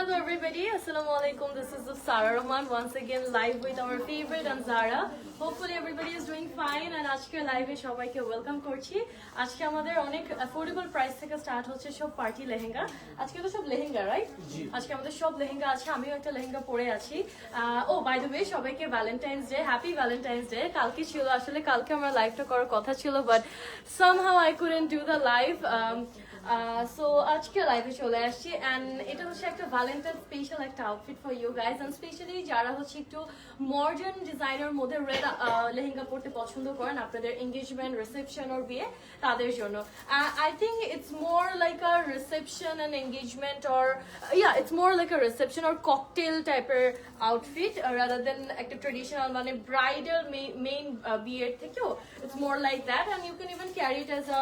hello everybody. Assalamualaikum. This is Sara Rahman once again live with our favorite Anzara. Hopefully everybody is doing fine and আজকে লাইভে সবাইকে welcome করছি। আজকে আমাদের অনেক অ্যাফোর্ডেবল প্রাইস থেকে স্টার্ট হচ্ছে সব পার্টি লেহেঙ্গা। আজকে তো সব লেহেঙ্গা রাইট? আজকে আমাদের সব লেহেঙ্গা আছে, আমিও একটা লেহেঙ্গা পরে আছি। ও বাই দ্য ওয়ে সবাইকে Valentine's day, happy Valentine's day. কালকে ছিল আসলে, কালকে আমরা লাইভটা করার কথা ছিল but somehow I couldn't do the live. So আজকে লাইভে চলে আসছি and এটা হচ্ছে একটা ভ্যালেন্টাইন স্পেশাল একটা outfit for you guys and specially যারা হচ্ছে একটু মডার্ন ডিজাইনার মধ্যে রেড লেহেঙ্গা পরতে পছন্দ করেন আপনাদের এঙ্গেজমেন্ট, রিসেপশন ওর বিয়ে, তাদের জন্য। I think it's more like a reception and engagement or yeah it's more like a reception or cocktail টাইপের আউটফিট rather than একটা ট্রেডিশনাল মানে ব্রাইডাল মেইন বিয়ের থেকেও it's more like that and you can even carry it as a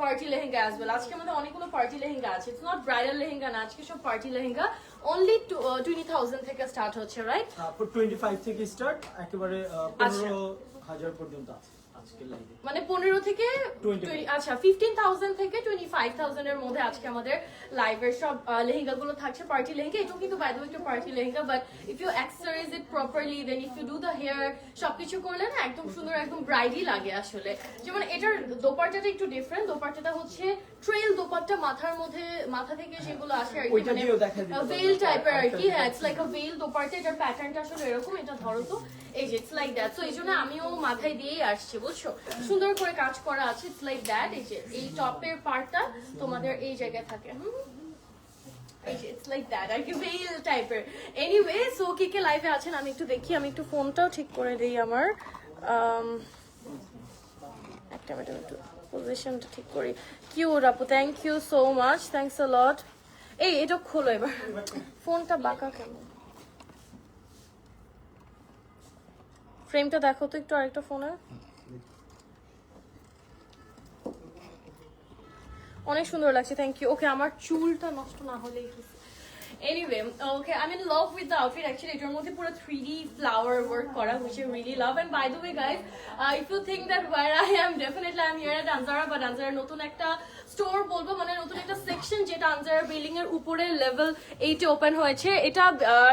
party lehenga as well. আজকে আমাদের অনেকগুলো party lehenga আছে, it's not bridal lehenga না, আজকে সব পার্টি লেহেঙ্গা। অনলি 20,000 থেকে স্টার্ট হচ্ছে রাইট? 25 থেকে স্টার্ট একেবারে 15,000 পর্যন্ত আছে আজকে লাইভে, মানে 15 থেকে 20 আচ্ছা 15,000 থেকে 25,000 এর মধ্যে আজকে আমাদের লাইভের সব লেহেঙ্গা গুলো থাকছে। পার্টি লেহেঙ্গা এটাও কিন্তু বাই দ্য ওয়ে একটা party lehenga but if you accessories it properly then if you do the hair সবকিছু করলে না একদম সুন্দর একদম ব্রাইডই লাগে আসলে। যেমন এটার দোপাট্টাটা একটু ডিফারেন্ট, দোপাট্টাটা হচ্ছে ট্রেল দোপাট্টা, মাথার মধ্যে মাথা থেকে যেগুলো আসে আর কি মানে ভেল টাইপের আর কি। হ্যাঁ ইটস লাইক আ ভেল দোপাট্টা, এটার প্যাটার্নটা আসলে এরকম, এটা ধরো তো এই যে ইটস লাইক দ্যাট। সো এই জন্য আমিও মাথায় দিয়েই আসছি বুঝছো, সুন্দর করে কাজ করা আছে, ইটস লাইক দ্যাট। এই যে এই টপের পার্টটা তোমাদের এই জায়গায় থাকে, It's like that, আর কি ভেল টাইপের। এনিওয়ে সো কে লাইভে আছেন আমি একটু দেখি, আমি একটু ফোনটাও ঠিক করে দিই আমার, একটা মিনিট একটু পজিশনটা ঠিক করি। কিউট আপু, thank you so much, thanks a lot. এই এটা খোলো এবার, ফোনটা বাঁকা কেন? ফ্রেমটা দেখো তো একটু আরেকটা ফোনে, অনেক সুন্দর লাগছে, থ্যাংক ইউ। ওকে আমার চুলটা নষ্ট না হলেই Anyway, okay, I'm in love with the outfit actually. এটার মধ্যে পুরো 3D flower work করা, which I really love. And by the way guys, if you think that where I am, definitely I'm here at Anzara, but Anzara নতুন একটা store বলবো, মানে নতুন একটা সেকশন যেটা আনজারা বিল্ডিং এর উপরে লেভেল 8 এ ওপেন হয়েছে। এটা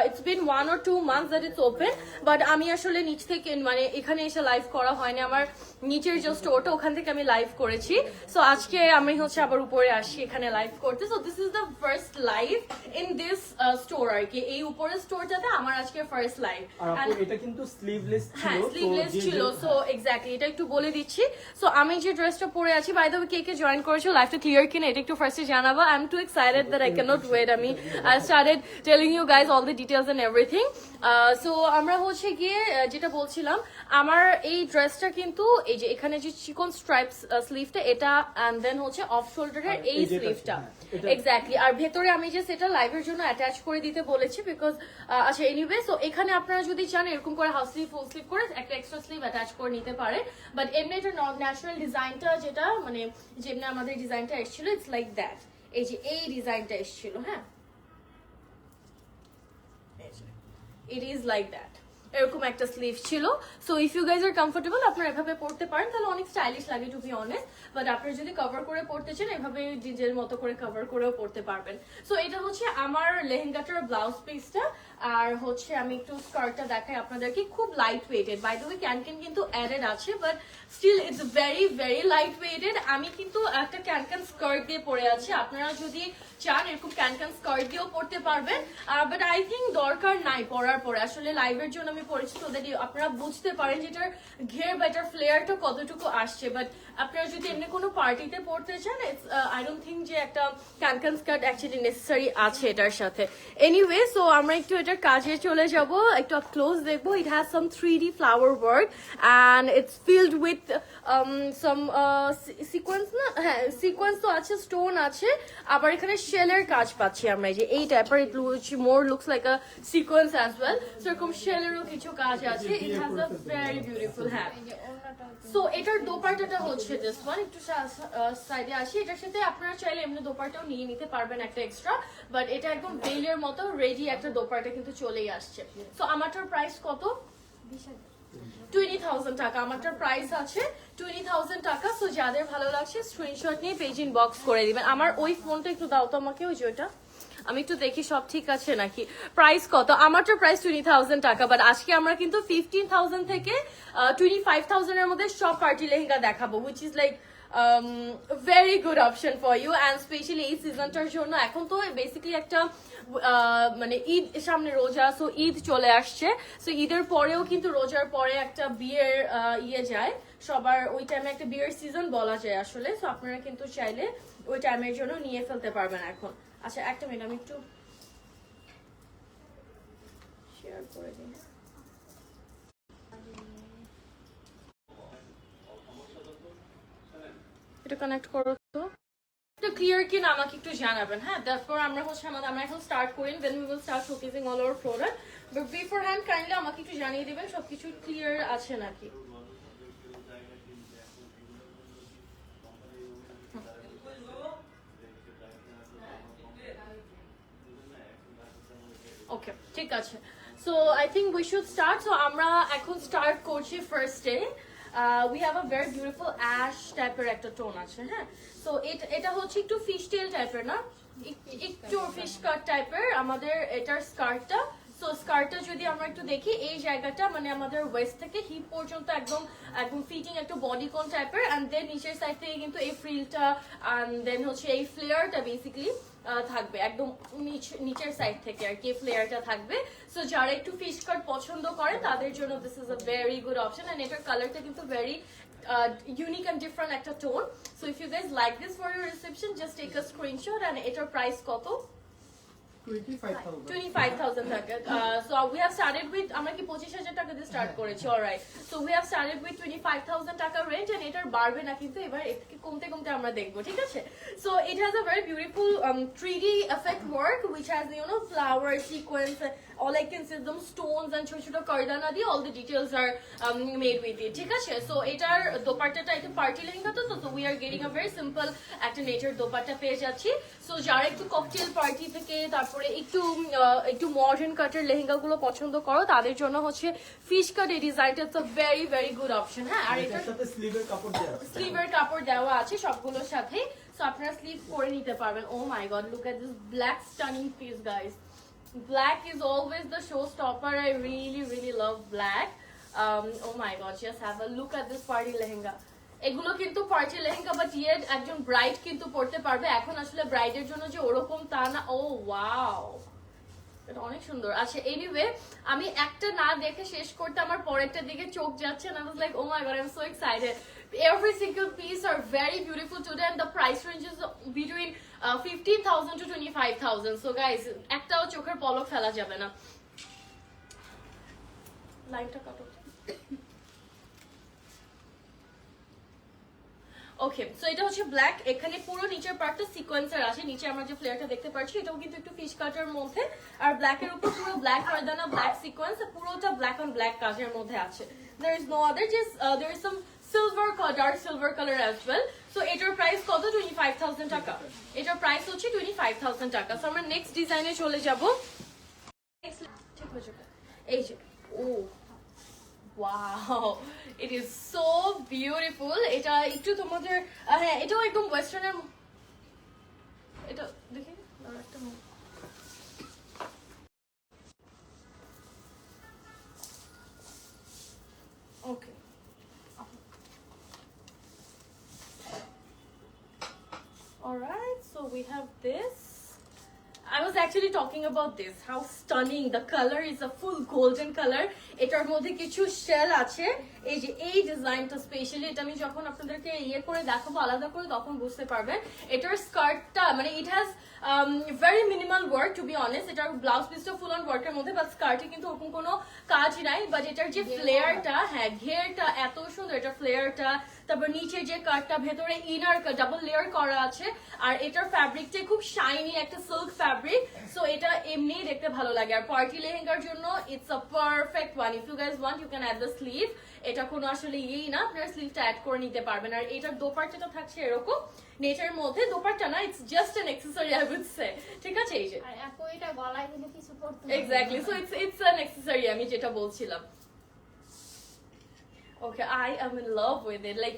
it's been 1 or 2 months that it's open, but আমি আসলে নিচ থেকে মানে এখানে এসে লাইভ করা হয়নি, আমার নিচের যে স্টোরটা ওখান থেকে আমি লাইভ করেছি। সো আজকে আমি হচ্ছে আবার উপরে আসি এখানে লাইভ করতে। So this is the first live in this store আর কি, এই উপরের স্টোরটাতে আমার আজকে ফার্স্ট লাইভ। আর এটা কিন্তু স্লিভলেস ছিল, হ্যাঁ স্লিভলেস ছিল। সো এক্স্যাক্টলি এটা একটু বলে দিচ্ছি। সো আমি যে ড্রেসটা পরে আছি, বাই দ্য ওয়ে কে জয়েন করেছো, লাইভটা ক্লিয়ার কিনা এটা একটু ফার্স্টে জানাবো। I am too excited that I can not wait. I started telling you guys all the details and everything. So আমরা হচ্ছে গিয়ে যেটা বলছিলাম, আমার এই ড্রেসটা কিন্তু এই যে এখানে যে চিকন স্ট্রাইপস স্লিভটা এটা এন্ড দেন হচ্ছে অফ শোল্ডারের এই স্লিভটা এক্স্যাক্টলি, আর ভেতরে আমি যে সেটা লাইভের জন্য অ্যাটাচ করে দিতে বলেছি বিকজ আচ্ছা এনিওয়ে। সো এখানে আপনারা যদি চান এরকম করে হাফ স্লিভ ফুল স্লিভ করে একটা এক্সট্রা স্লিভ অ্যাটাচ করে নিতে পারে, বাট এমনি এটা ন্যাচারাল ডিজাইনটা যেটা মানে যেমনি আমাদের ডিজাইনটা এসেছিল ইটস লাইক দ্যাট। এই যে এই ডিজাইনটা এসেছিল, হ্যাঁ ইট ইজ লাইক দ্যাট, এরকম একটা স্লিভ ছিল। So if you guys are comfortable আপনারা এভাবে পড়তে পারেন, তাহলে অনেক স্টাইলিশ লাগে টু বি অনেস্ট। বাট আপনারা যদি কভার করে পড়তে চান এভাবে নিজের মতো করে কভার করেও পড়তে পারবেন। সো এটা হচ্ছে আমার লেহেঙ্গাটার ব্লাউজ পিসটা, আর হচ্ছে আমি একটু স্কার্টটা দেখাই আপনাদেরকে, খুব light weighted. By the way can কিন্তু অ্যাডেড আছে but still it's very very light weighted. আমি কিন্তু একটা ক্যান স্কার্ট দিয়ে পরে আছি, আপনারা যদি চান এরকম ক্যান স্কার্ট দিয়েও পড়তে পারবেন, বাট আই থিঙ্ক দরকার নাই পরার পরে। আসলে লাইভের জন্য আমি পড়েছি তো দ্যাট আপনারা বুঝতে পারেন যে এটার ঘের বা এটার ফ্লেয়ারটা কতটুকু আসছে। বাট আপনারা যদি এমনি কোনো পার্টিতে পড়তে চান আই ডোন্ট থিঙ্ক যে একটা ক্যান স্কার্ট অ্যাকচুয়ালি নেসেসারি আছে এটার সাথে। এনিওয়ে সো আমরা একটু এটার কাজে চলে যাব, একটু ক্লোজ দেখবো। It has some 3D flower work and it's filled with some sequence, না হ্যাঁ সিকোয়েন্স তো আছে, স্টোন আছে, আবার এখানে শেলের কাজ পাচ্ছি আমরা। এই যে এই টাইপের it more looks like a sequence as well. So এরকম শেলেরও কিছু কাজ আছে। It has a very beautiful হ্যাঁ। সো এটার দোপাট্টাটা হচ্ছে দিস ওয়ান, একটু সাইডে আসি। এটার সাথে আপনারা চাইলে এমনি দোপাট্টাও নিয়ে নিতে পারবেন একটা এক্সট্রা, বাট এটা একদম বেলের মতো রেডি একটা দোপাট্টা কিন্তু চলেই আসছে। সো আমারটার প্রাইস কত? 20,000 টাকা আমারটার প্রাইস আছে, 20,000 টাকা। সো যাদের ভালো লাগছে স্ক্রিনশট নিয়ে পেজ ইনবক্স করে দিবেন। আমার ওই ফোনটা একটু দাও তো আমাকে, ওই যে ওইটা আমি একটু দেখি সব ঠিক আছে নাকি। প্রাইস কত? আমারটার প্রাইস 20,000 টাকা, বাট আজকে আমরা কিন্তু 15,000 থেকে 25,000 এর মধ্যে সব পার্টি লেহেঙ্গা দেখাবো, which is like very good option for you, and specially এই সিজনটার জন্য। এখন তো বেসিক্যালি একটা মানে ঈদ সামনে, রোজা, সো ঈদ চলে আসছে, সো ঈদের পরেও কিন্তু রোজার পরে একটা বিয়ের ইয়ে যায় সবার, ওই টাইমে একটা বিয়ের সিজন বলা যায় আসলে। সো আপনারা কিন্তু চাইলে ওই টাইমের জন্য নিয়ে ফেলতে পারবেন এখন। আচ্ছা একটা মিনিট, আমি একটু শেয়ার করে দিই। এটা কানেক্ট করো তো, এটা ক্লিয়ার কিনা আমাকে একটু জানাবেন, হ্যাঁ। তারপর আমরা আমরা এখন স্টার্ট করি, then we will start showcasing all our product, but beforehand kindly আমাকে একটু জানিয়ে দিবেন সবকিছু ক্লিয়ার আছে নাকি। ওকে ঠিক আছে, so I think we should start. So আমরা এখন স্টার্ট করছি ফার্স্টে। We have a very beautiful ash টাইপের একটা টোন আছে, হ্যাঁ। সো এটা হচ্ছে একটু ফিশ টেল টাইপের, না একটু ফিশ কাট টাইপের আমাদের এটার স্কার্টটা। সো স্কার্টটা যদি আমরা একটু দেখি, এই জায়গাটা মানে আমাদের ওয়েস্ট থেকে হিপ পর্যন্ত একদম একদম ফিটিং একটা বডি কন টাইপের, অ্যান্ড দেন নিচের সাইড থেকে কিন্তু এই ফ্রিলটা অ্যান্ড দেন হচ্ছে এই ফ্লেয়ারটা বেসিক্যালি থাকবে একদম নিচের সাইড থেকে আর কি ফ্লেয়ারটা থাকবে। সো যারা একটু ফিশ কাট পছন্দ করে তাদের জন্য this is a very good option, and এটার কালারটা কিন্তু ভেরি unique and different একটা tone. So if you guys like this for your reception, just take a screenshot, and এটার price কত? 25,000 টাকা। So we have started with, আমরা কি 25,000 টাকা দিয়ে স্টার্ট করেছি, alright. So we have started with 25,000 টাকা রেঞ্জ, and এটার বাড়বে না কিন্তু এবার এর থেকে কমতে কমতে আমরা দেখবো, ঠিক আছে। So it has a very beautiful 3D effect work which has, you know, flower sequence, all I can see them stones and ছোট ছোট কারদানা দিয়ে all the details are made with it, ঠিক আছে। So এটার দোপাট্টাটা একটা পার্টি লেহেঙ্গা, তো we are getting a very simple একটা নেচার দোপাট্টা পেয়ে যাচ্ছি। So যারা একটু ককটেল পার্টি থেকে তারপরে একটু মডার্ন কাটের লেহেঙ্গা গুলো পছন্দ করো তাদের জন্য হচ্ছে ফিশ কাট এই ডিজাইনটা it's a very very good option, হ্যাঁ। আর এটার সাথে স্লিভের কাপড় দেওয়া আছে সবগুলোর সাথে, সো আপনারা স্লিভ করে নিতে পারবেন। Oh my god, look at this black stunning piece guys. Black is always the showstopper. I really really love black. Oh my god, just have a look at this party lehenga. এগুলো কিন্তু party lehenga, but yet একজন bride কিন্তু পড়তে পারবে। এখন আসলে ব্রাইডের জন্য যে ওরকম তা না। ও ওয়াও, এটা অনেক সুন্দর। আচ্ছা এনিওয়ে, আমি একটা না দেখে শেষ করতে আমার পরেরটার দিকে চোখ যাচ্ছে, and I was like, oh my god, I'm so excited. Every single piece are very beautiful today, and the price range is between 15,000 to 25,000. So guys, একটাও চোখের পলক ফেলা যাবে না। লাইনটা কাটো। ওকে, সো এটা হচ্ছে ব্ল্যাক, এখানে পুরো নিচের পার্টটা সিকোয়েন্সার আছে, নিচে আমরা যে ফ্লেয়ারটা দেখতে পাচ্ছি এটাও কিন্তু একটু ফিশ কাটের মধ্যে, আর ব্ল্যাকের উপর পুরো ব্ল্যাক কারদানা, ব্ল্যাক সিকোয়েন্স, পুরোটা ব্ল্যাক অন ব্ল্যাক কাজের মধ্যে আছে। there is no other, just there is some silver color, dark silver color as well. So এটার প্রাইস কত? 25,000 টাকা। এটার প্রাইস হচ্ছে 25,000 টাকা। সো আমরা নেক্সট ডিজাইনে চলে যাব। ঠিক হয়ে যাবে এই যে, oh wow, it is so beautiful. এটা একটু তোমাদের হ্যাঁ, এটাও একদম ওয়েস্টার্নের, এটা দেখি একটা ওকে। Alright, so we have this. I was actually talking about this, how stunning the color is, a full golden color. এটার মধ্যে কিছু শেল আছে, এই যে এই ডিজাইনটা স্পেশালি, এটা আমি যখন আপনাদেরকে ইয়ে করে দেখাবো আলাদা করে তখন বুঝতে পারবেন। এটার স্কার্টটা মানে it has very minimal work, to be honest. এটার ব্লাউজ পিসটা ফুল অন ওয়ার্কের মধ্যে, বাট স্কার্টে কিন্তু ওরকম কোনো কাজ নাই। বাট এটার যে ফ্লেয়ারটা, হ্যাঁ ঘেরটা এত সুন্দর, এটার ফ্লেয়ারটা, তারপর নিচে যে কাটটা, ভেতরে ইনার ডাবল লেয়ার করা আছে, আর এটার ফ্যাব্রিকটা খুব শাইনি একটা সিল্ক ফ্যাব্রিক। সো এটা এমনি দেখতে ভালো লাগে, আর পার্টি লেহেঙ্গার জন্য it's a perfect one. If you guys want you can add the sleeve. এটা কোনো আসলে ইয়েই না, আপনারা স্লিভটা অ্যাড করে নিতে পারবেন। আর এটার দোপাট্টাটা থাকছে এরকম নেচার মধ্যে, দোপাট্টা না, it's just an accessory I would say, ঠিক আছে। এই যে এটা গলায় কিন্তু কিছু পড়তে exactly, so it's an accessory, আমি যেটা বলছিলাম। Okay I am in love with it like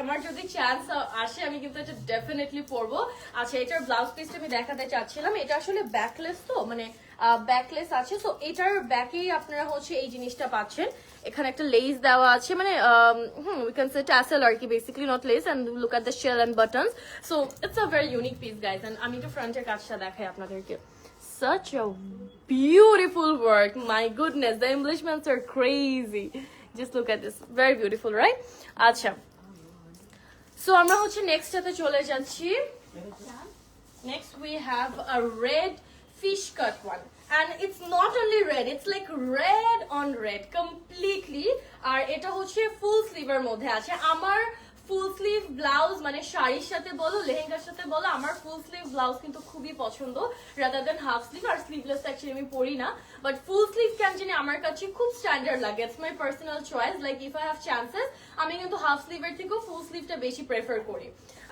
আমার যদি চান্স আসে আমি কিন্তু এটা ডেফিনেটলি পরবো আচ্ছা এটার ব্লাউজ পিসটা আমি দেখাতে চাচ্ছিলাম এটা আসলে ব্যাকলেস তো মানে ব্যাকলেস আছে তো এটার ব্যাকেই আপনারা হচ্ছে এই জিনিসটা পাচ্ছেন এখানে একটা লেস দেওয়া আছে মানে উই ক্যান সে ট্যাসেল আর কি basically not lace and look at the shell and buttons so it's a very unique piece guys and আমি একটু ফ্রন্টের কাজটা দেখাই আপনাদেরকে such a beautiful work my goodness the embellishments are crazy just look at this very beautiful right acha so আমরা হচ্ছে next টাতে চলে যাচ্ছি next we have a red fish cut one and it's not only red it's like red on red completely আর এটা হচ্ছে ফুল স্লিভের মধ্যে আছে আমার ফুল স্লিভ ব্লাউজ মানে শাড়ির সাথে বলো লেহেঙ্গার সাথে বলো আমার ফুল স্লিভ ব্লাউজ কিন্তু খুবই পছন্দ রাদার দেন হাফ স্লিভ আর স্লিভলেস অ্যাকচুয়ালি আমি পরি না বাট ফুল স্লিভ কেন জানি আমার কাছে খুব স্ট্যান্ডার্ড লাগে it's my personal choice like if I have chances আমি কিন্তু হাফ স্লিভের থেকেও ফুল স্লিভটা বেশি প্রেফার করি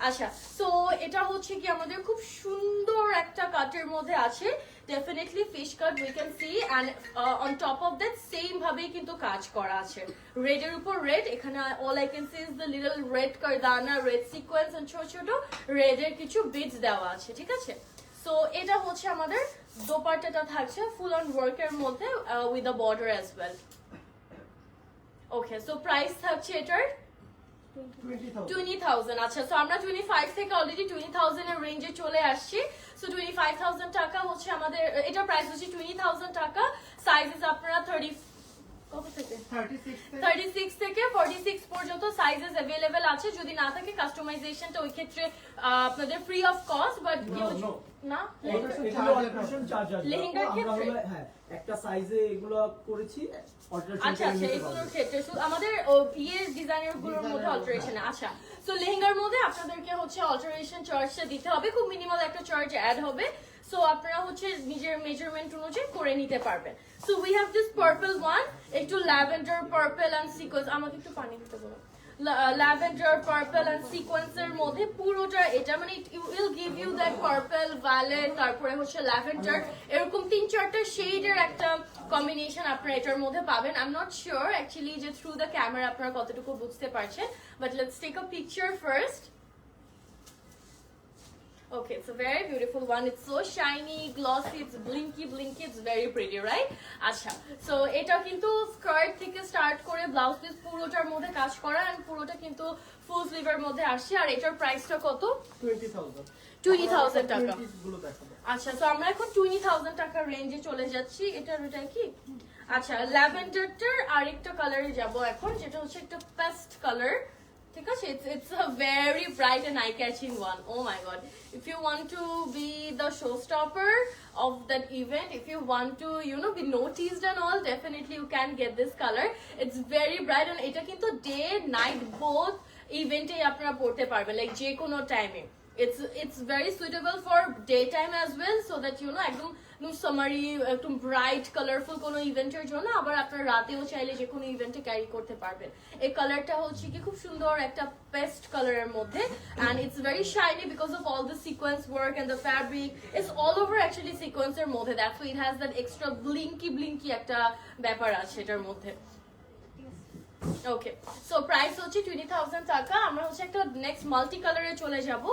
আচ্ছা সো এটা হচ্ছে কি আমাদের খুব সুন্দর একটা কাটের মধ্যে আছে definitely fish cut we can see and on top of that same ভাবেই কিন্তু কাজ করা আছে রেড এর উপর রেড এখানে all I can see is the little red কারদানা রেড সিকোয়েন্স এন্ড ছোট ছোট রেড এর কিছু বিটস দেওয়া আছে ঠিক আছে সো এটা হচ্ছে আমাদের দোপাট্টাটা থাকছে ফুল অন ওয়ার্ক এর মধ্যে with a border as well okay so price থাকছে এটার 20,000 আচ্ছা সো আমরা 25 থেকে অলরেডি 20,000 এর রেঞ্জে চলে আসছি সো 25,000 টাকা হচ্ছে আমাদের এটা প্রাইস হচ্ছে 20,000 টাকা সাইজেস আপনারা 36 থেকে 46 পর্যন্ত সাইজেস अवेलेबल আছে যদি না থাকে কাস্টমাইজেশনটা ওই ক্ষেত্রে আপনাদের ফ্রি অফ কস্ট বাট না লেহেঙ্গার ক্ষেত্রে হ্যাঁ একটা সাইজে এগুলো করেছি আচ্ছা আচ্ছা এগুলোর ক্ষেত্রে আমাদের ডিজাইনের গুলোর মধ্যে অল্টারেশন আচ্ছা সো লেহেঙ্গার মধ্যে আপনাদেরকে হচ্ছে অল্টারেশন চার্জটা দিতে হবে খুব মিনিমাল একটা চার্জ অ্যাড হবে সো আপনারা হচ্ছে নিজের মেজারমেন্ট অনুযায়ী করে নিতে পারবেন so we have this purple one একটু ল্যাভেন্ডার পার্পল এন্ড সিকোয়েন্স আমাকে একটু পানি দিতে বলো ল্যাভেন্ডার পার্পল এন্ড সিকোয়েন্সের মধ্যে পুরোটা এটা মানে it will give you that purple violet তারপরে হচ্ছে ল্যাভেন্ডার এরকম 3-4টা শেডের একটা কম্বিনেশন আপনারা এটার মধ্যে পাবেন I am not sure actually যে থ্রু দ্য ক্যামেরা আপনারা কতটুকু বুঝতে পারছেন but let's take a picture first Okay, it's a very beautiful one. It's so shiny, glossy, it's blinky, it's very pretty, right? আচ্ছা, so এটা কিন্তু skirt থেকে start করে ব্লাউজ পিস পুরোটার মধ্যে কাজ করা and পুরোটা কিন্তু ফুল স্লিভের মধ্যে আসছে আর এটার প্রাইসটা কত? 20,000 টাকা। আচ্ছা, so আমরা এখন 20,000 টাকা রেঞ্জে চলে যাচ্ছি। এটার ওটা কি? আচ্ছা, ল্যাভেন্ডারটার আরেকটা কালারে যাব এখন যেটা হচ্ছে একটা পেস্ট কালার। ঠিক আছে, it's a very bright and eye-catching one. Oh my god. If you want to be the showstopper of that event, if you want to, you know, be noticed and all, definitely you can get this color. It's very bright and এটা কিন্তু day, night both event-এ আপনারা পড়তে পারবেন, like যে কোনো টাইমে. It's very suitable for daytime as well, so that you know একদম summary একদম ব্রাইট কালারফুল কোনো ইভেন্টের জন্য আবার আপনারা রাতেও চাইলে যে কোনো ইভেন্টে ক্যারি করতে পারবেন। এই কালারটা হচ্ছে কি খুব সুন্দর একটা পেস্ট কালারের মধ্যে and it's very shiny because of all the sequence work and the fabric. It's all over actually sequence এর মধ্যে, that's why it has that extra blinky একটা ব্যাপার আছে এটার মধ্যে। ওকে, সো প্রাইস হচ্ছে 20,000 টাকা। আমরা হচ্ছে একটা নেক্সট মাল্টি কালারে চলে যাব।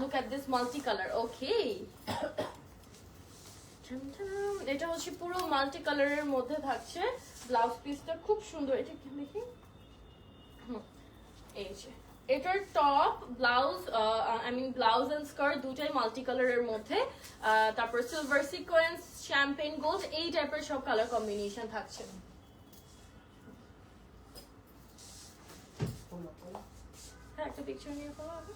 Look at this multi colour. Okay, এটা হচ্ছে পুরো মাল্টি কালারের মধ্যে থাকছে। ব্লাউজ পিসটা খুব সুন্দর, এটা কি দেখি, এই যে এটার top blouse I mean blouse and skirt দুটাই মাল্টি কালারের মধ্যে, তারপর সিলভার সিকোয়েন্স, শ্যাম্পেন গোল্ড, এই টাইপের সব কালার কম্বিনেশন থাকছে। হ্যাঁ, একটা পিকচার নিয়ে ফেলো আগে।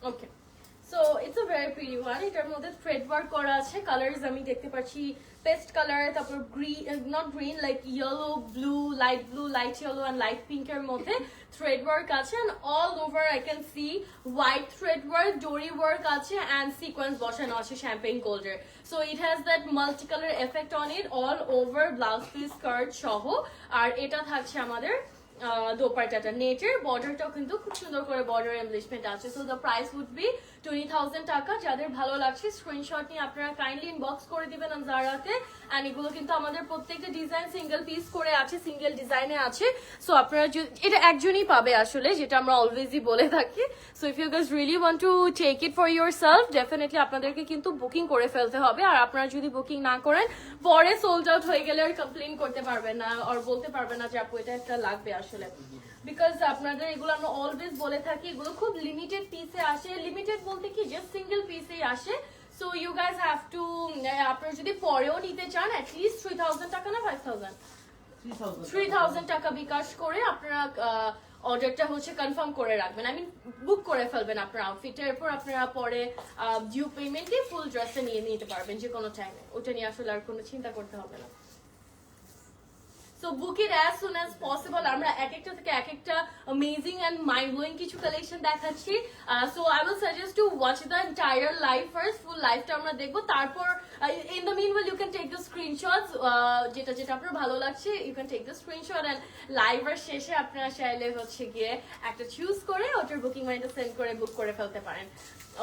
Okay, so it's a very pretty one. এটার মধ্যে থ্রেড ওয়ার্ক করা আছে। কালারস আমি দেখতে পাচ্ছি পেস্ট কালার, তারপর green, not green, like yellow, blue, light yellow and light pink এর মধ্যে থ্রেড ওয়ার্ক আছে and all over I can see white thread work, ডোরি ওয়ার্ক আছে এন্ড সিকোয়েন্স বসানো আছে শ্যাম্পেন গোল্ডের। So it has that multi colour effect on it all over blouse piece skirt সহ। আর এটা থাকছে আমাদের দোপাট্টাটা নেটের বর্ডারটাও কিন্তু খুব সুন্দর করে বর্ডার এমব্লিশমেন্ট আছে। So the price would be 20,000 টাকা। যাদের ভালো লাগছে স্ক্রিনশট নিয়ে আপনারা কাইন্ডলি ইনবক্স করে দিবেন জারাতে। এন্ড এগুলো কিন্তু আমাদের প্রত্যেকটা ডিজাইন সিঙ্গেল পিস করে আছে, সিঙ্গেল ডিজাইনে আছে। সো আপনারা এটা একজনই পাবে আসলে, যেটা আমরা অলওয়েজই বলে থাকি। So if you guys really want to take it for yourself, definitely আপনাদেরকে কিন্তু বুকিং করে ফেলতে হবে। আর আপনারা যদি বুকিং না করেন, পরে সোল্ড আউট হয়ে গেলে আর কমপ্লেন করতে পারবেন না, আর বলতে পারবেন না যে আপু এটা একটা লাগবে আসলে। বিকজ আপনাদের এগুলো আমরা অলওয়েজ বলে থাকি, এগুলো খুব লিমিটেড পিসে আসে। লিমিটেড বলতে কি, জাস্ট সিঙ্গেল পিসেই আসে। So you guys have to, আপনারা যদি পরেও নিতে চান অ্যাটলিস্ট 3,000 টাকা না 5,000 3,000 টাকা বিকাশ করে আপনারা অর্ডারটা হচ্ছে কনফার্ম করে রাখবেন। আই মিন বুক করে ফেলবেন আপনার আউটফিটের, এরপর আপনারা পরে ডিউ পেমেন্টে ফুল ড্রেসটা নিয়ে নিতে পারবেন যে কোনো টাইমে। ওটা নিয়ে আসলে আর কোনো চিন্তা করতে হবে না। So book it as soon as possible. আমরা এক একটা থেকে এক একটা amazing and mind blowing কিছু কালেকশন দেখাচ্ছি। So I will suggest to watch the entire live first. Full live টা আমরা দেখবো, তারপর in the meanwhile you can take the screenshots. যেটা যেটা আপনার ভালো লাগছে you can take the screenshot, and live এর শেষে আপনারা চাইলে হচ্ছে গিয়ে একটা চুজ করে ওটার বুকিং মানিটা সেন্ড করে বুক করে ফেলতে পারেন।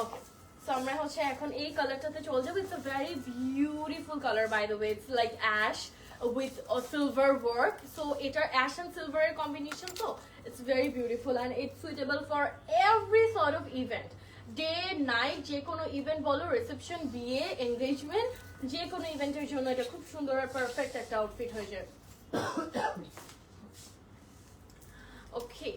ওকে, সো আমরা হচ্ছে এখন এই কালারটাতে চলে যাবো। It's a very beautiful color by the way. It's like ash with a silver work. So etar ash and silver combination, so it's very beautiful and it's suitable for every sort of event, day night, je kono event bolo, reception, biye, engagement, je kono event er jonno eta khub sundor ar perfect ekta outfit hoye jabe. Okay,